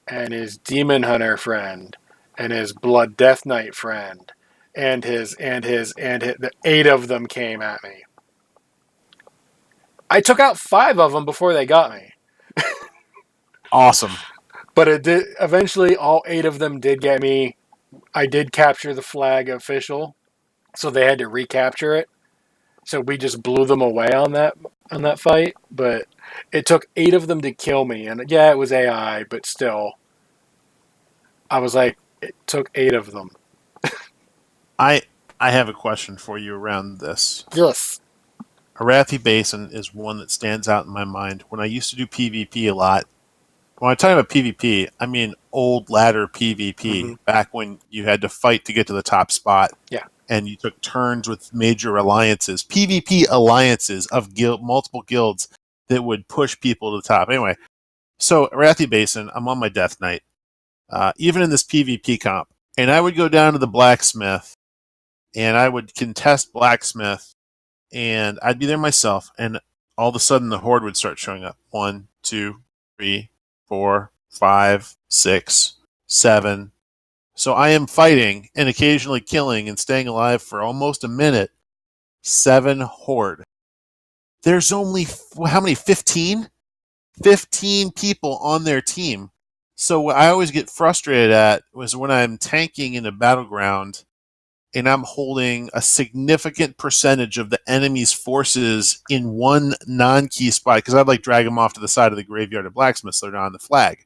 And his Demon Hunter friend. And his Blood Death Knight friend. And the 8 of them came at me. I took out 5 of them before they got me. Awesome. But it did. Eventually, all 8 of them did get me. I did capture the flag official, so they had to recapture it. So we just blew them away on that fight. But it took 8 of them to kill me, and yeah, it was AI, but still, I was like, it took 8 of them. I have a question for you around this. Yes. Arathi Basin is one that stands out in my mind. When I used to do PvP a lot, when I talk about PvP, I mean old ladder PvP, back when you had to fight to get to the top spot. Yeah. And you took turns with major alliances, PvP alliances of multiple guilds that would push people to the top. Anyway, so Arathi Basin, I'm on my death knight, even in this PvP comp, and I would go down to the blacksmith, and I would contest blacksmith, and I'd be there myself, and all of a sudden the horde would start showing up. 1, 2, 3, 4, 5, 6, 7. So I am fighting and occasionally killing and staying alive for almost a minute. 7 horde. There's only, how many, 15? 15 people on their team. So what I always get frustrated at was when I'm tanking in a battleground and I'm holding a significant percentage of the enemy's forces in one non-key spot, because I'd like drag them off to the side of the graveyard of blacksmiths so they're not on the flag.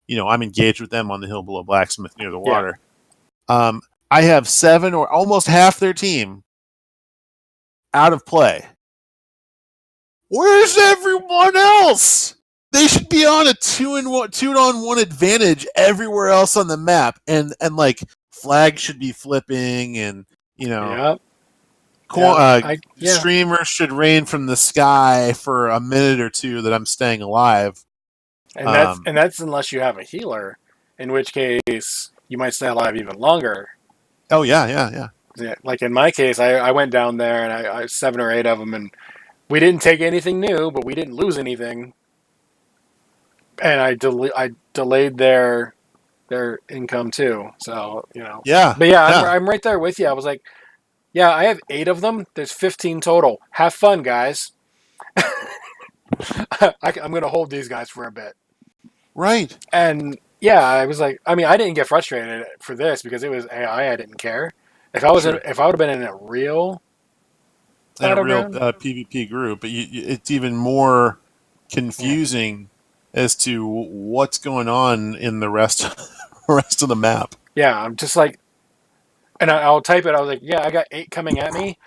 I'm engaged with them on the hill below blacksmith near the water. Yeah. I have 7 or almost half their team out of play. Where's everyone else? They should be on a 2-on-1 advantage everywhere else on the map, and like flags should be flipping, and streamers should rain from the sky for a minute or two that I'm staying alive. And that's unless you have a healer, in which case you might stay alive even longer. Oh yeah. Like in my case, I went down there and I 7 or 8 of them, and we didn't take anything new, but we didn't lose anything. And I delayed their income too. So Yeah. But I'm right there with you. I was like, yeah, I have 8 of them. There's 15 total. Have fun, guys. I'm going to hold these guys for a bit. Right. And yeah, I was like, I mean, I didn't get frustrated for this because it was AI. I didn't care. If I would have been in a real PvP group, but it's even more confusing as to what's going on in the rest of the map. Yeah, I'm just like, and I'll type it. I was like, yeah, I got 8 coming at me.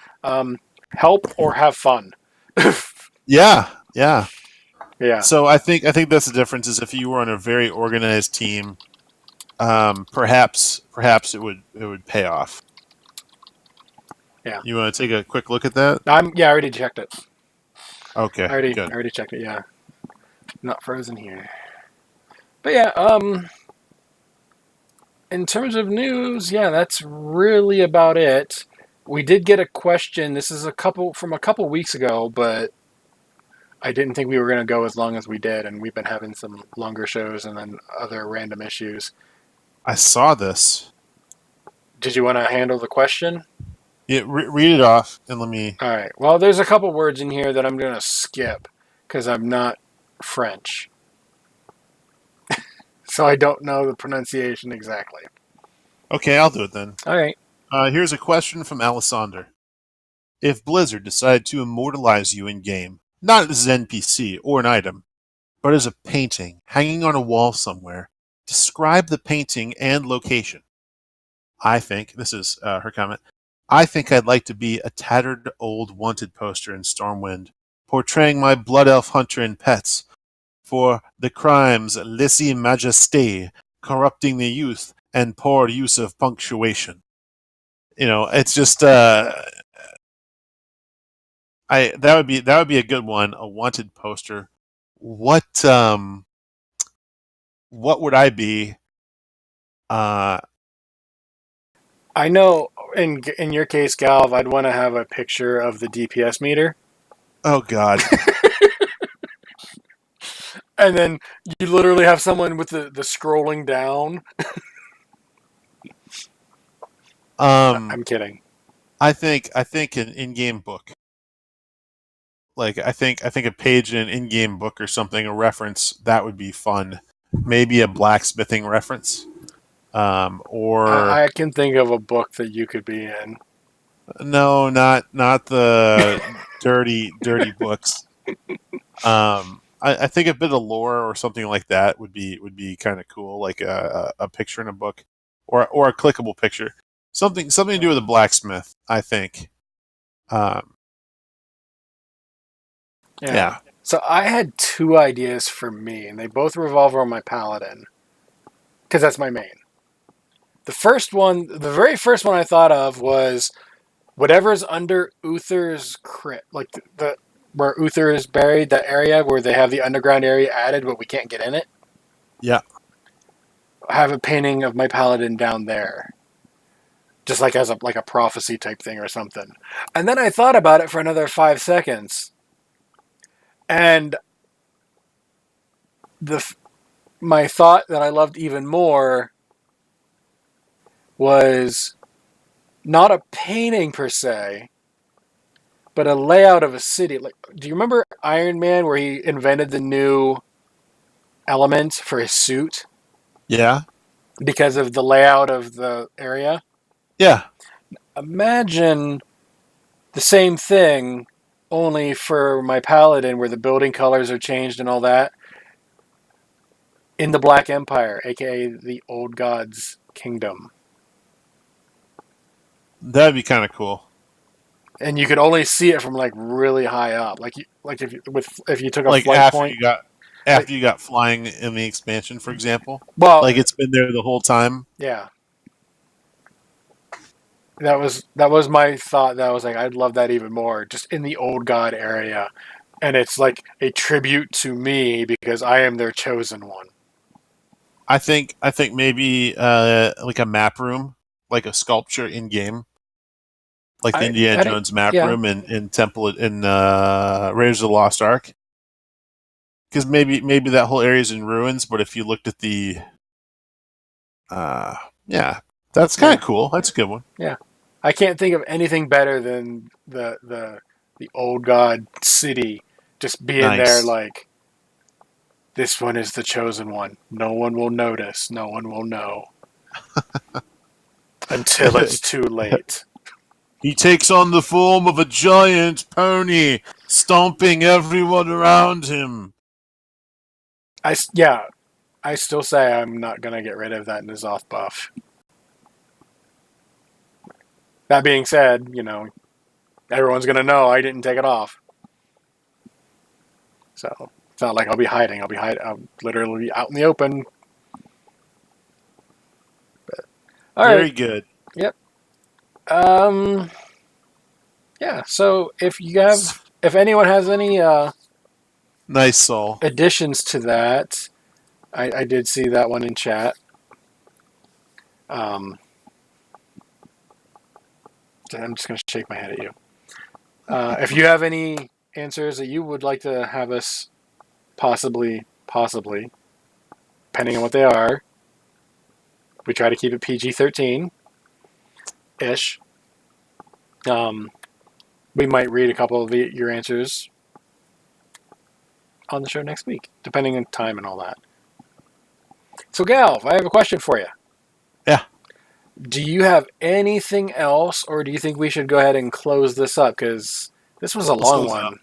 Help or have fun. Yeah. Yeah. So I think that's the difference. Is if you were on a very organized team, perhaps it would pay off. Yeah. You want to take a quick look at that? I already checked it. Okay. I already checked it. Yeah. Not frozen here. But yeah. In terms of news, that's really about it. We did get a question. This is from a couple weeks ago, but I didn't think we were going to go as long as we did, and we've been having some longer shows and then other random issues. I saw this. Did you want to handle the question? Yeah, read it off and let me... All right. Well, there's a couple words in here that I'm going to skip because I'm not French. So I don't know the pronunciation exactly. Okay, I'll do it then. All right. Here's a question from Alisaunder. If Blizzard decided to immortalize you in-game, not as an NPC or an item, but as a painting hanging on a wall somewhere, describe the painting and location. I think, this is her comment, I think I'd like to be a tattered old wanted poster in Stormwind, portraying my blood elf hunter and pets for the crimes lese majesté, corrupting the youth, and poor use of punctuation. It's just that would be a good one, a wanted poster. What would I be? I know in your case, Galv, I'd want to have a picture of the DPS meter. Oh God. And then you literally have someone with the scrolling down. I'm kidding. I think an in-game book. Like I think a page in an in-game book or something, a reference, that would be fun. Maybe a blacksmithing reference. Or I can think of a book that you could be in. No, not the dirty books. I think a bit of lore or something like that would be kind of cool, like a picture in a book, or a clickable picture, something to do with a blacksmith. I think. Yeah. So I had two ideas for me, and they both revolve around my paladin, because that's my main. The very first one I thought of was whatever's under Uther's crypt, like the where Uther is buried, that area where they have the underground area added, but we can't get in it. Yeah. I have a painting of my paladin down there, just like as a prophecy type thing or something. And then I thought about it for another 5 seconds, and my thought that I loved even more was not a painting per se, but a layout of a city. Like, do you remember Iron Man where he invented the new element for his suit Yeah. because of the layout of the area? Yeah. Imagine the same thing, only for my paladin, where the building colors are changed and all that, in the Black Empire, aka the Old Gods Kingdom. That'd be kind of cool. And you could only see it from like really high up, like if you took a Like flight after point. you got flying in the expansion, for example. Well, Like it's been there the whole time. yeah, that was my thought. That was like, I'd love that even more, just in the Old God area, and it's like a tribute to me because I am their chosen one. I think maybe like a map room, like a sculpture in game, like the Indiana Jones map room in Temple in Raiders of the Lost Ark. Because maybe that whole area is in ruins, but if you looked at the, that's kind of cool. That's a good one. Yeah, I can't think of anything better than the Old God city just being there. Like, this one is the chosen one. No one will notice. No one will know until it's too late. He takes on the form of a giant pony, stomping everyone around him. I still say I'm not going to get rid of that N'Zoth buff. That being said, everyone's going to know I didn't take it off. So it's not like I'll be hiding. I'll literally be out in the open. But, Very good. Yep. Yeah, so if anyone has any nice soul additions to that, I did see that one in chat. I'm just going to shake my head at you. If you have any answers that you would like to have us possibly, depending on what they are, we try to keep it PG-13-ish. We might read a couple of your answers on the show next week, depending on time and all that. So, Galv, I have a question for you. Yeah. Do you have anything else, or do you think we should go ahead and close this up? Because this was a long one.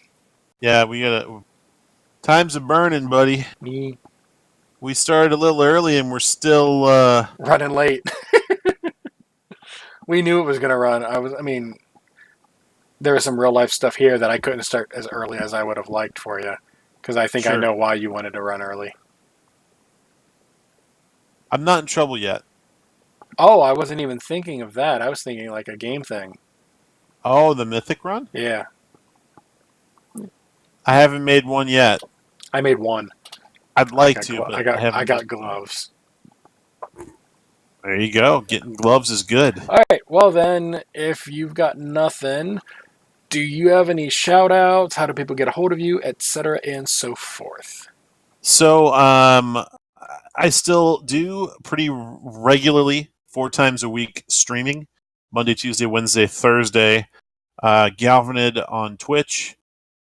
Yeah, we gotta. Time's a burning, buddy. We started a little early, and we're still running late. We knew it was gonna run. There was some real life stuff here that I couldn't start as early as I would have liked for you, because I think I know why you wanted to run early. I'm not in trouble yet. Oh, I wasn't even thinking of that. I was thinking like a game thing. Oh, the Mythic run? Yeah. I haven't made one yet. I made one. I'd like to, but I got gloves. There you go. Getting gloves is good. All right. Well, then, if you've got nothing, do you have any shout-outs? How do people get a hold of you, etc., and so forth? So, I still do pretty regularly, 4 times a week, streaming. Monday, Tuesday, Wednesday, Thursday. Galvanid on Twitch.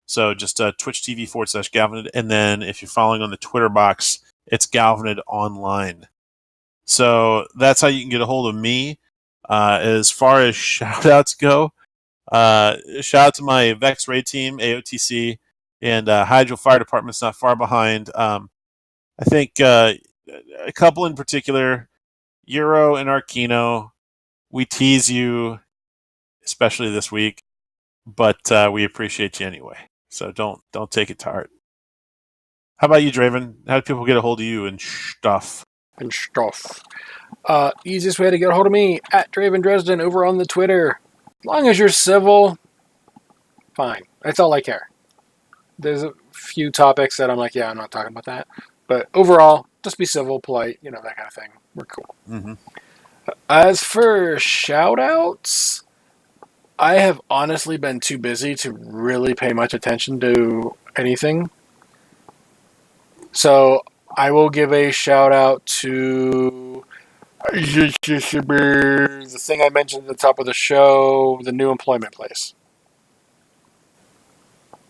So just Twitch TV/Galvanid. And then if you're following on the Twitter box, it's Galvanid Online. So that's how you can get a hold of me. As far as shout-outs go, shout out to my Vex Raid team, AOTC, and Hydro Fire Department's not far behind. I think a couple in particular, Euro and Arcano, we tease you, especially this week, but we appreciate you anyway. So don't take it to heart. How about you, Draven? How do people get a hold of you and stuff? And stuff. Easiest way to get a hold of me, at Draven Dresden over on the Twitter. As long as you're civil, fine. That's all I care. There's a few topics that I'm like, yeah, I'm not talking about that. But overall, just be civil, polite, that kind of thing. We're cool. Mm-hmm. As for shout-outs, I have honestly been too busy to really pay much attention to anything. So I will give a shout-out to the thing I mentioned at the top of the show, the new employment place.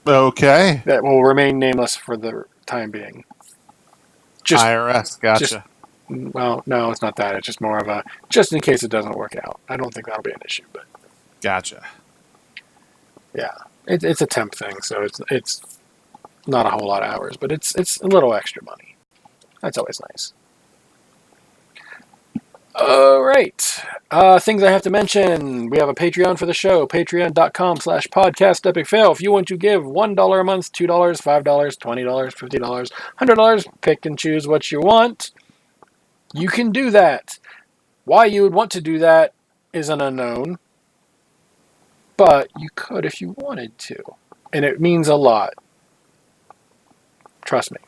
Okay. That will remain nameless for the time being. IRS, gotcha. Well, no, it's not that. It's just more of a, just in case it doesn't work out. I don't think that'll be an issue, but. Gotcha. Yeah. It's a temp thing, so it's not a whole lot of hours, but it's a little extra money. That's always nice. All right. Things I have to mention. We have a Patreon for the show. Patreon.com/podcastepicfail. If you want to give $1 a month, $2, $5, $20, $50, $100, pick and choose what you want. You can do that. Why you would want to do that is an unknown. But you could if you wanted to. And it means a lot. Trust me.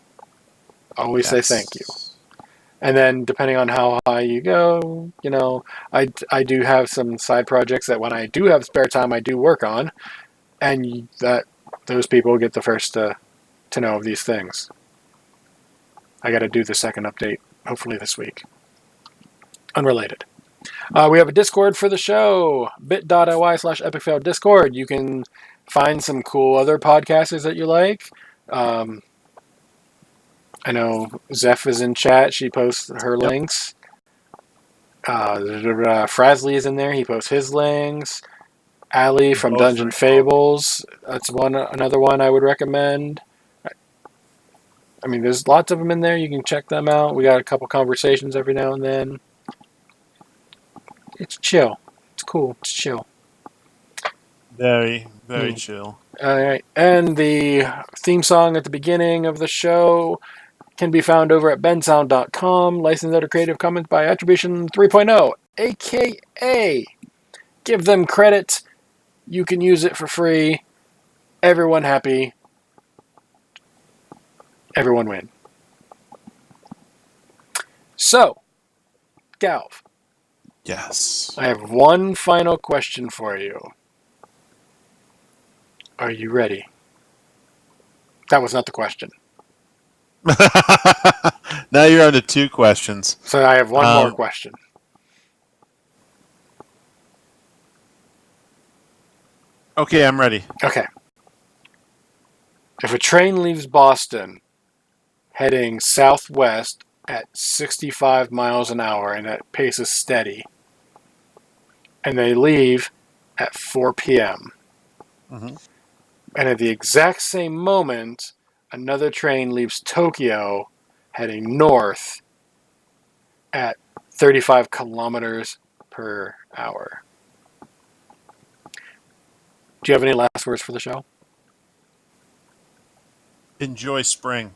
Always say thank you. And then, depending on how high you go, I do have some side projects that when I do have spare time, I do work on, and that those people get the first to know of these things. I got to do the second update, hopefully this week. Unrelated. We have a Discord for the show, bit.ly/epicfail Discord. You can find some cool other podcasters that you like. I know Zeph is in chat. She posts her links. Frasley is in there. He posts his links. Ali from Dungeon Fables. That's another one I would recommend. I mean, there's lots of them in there. You can check them out. We got a couple conversations every now and then. It's chill. It's cool. It's chill. Very, very chill. All right. And the theme song at the beginning of the show can be found over at bensound.com, licensed under Creative Commons by Attribution 3.0, a.k.a. give them credit. You can use it for free. Everyone happy. Everyone win. So, Galv. Yes. I have one final question for you. Are you ready? That was not the question. Now you're on to two questions. So I have one more question. Okay, I'm ready. Okay. If a train leaves Boston heading southwest at 65 miles an hour and that pace is steady, and they leave at 4 p.m., and at the exact same moment, another train leaves Tokyo heading north at 35 kilometers per hour. Do you have any last words for the show? Enjoy spring.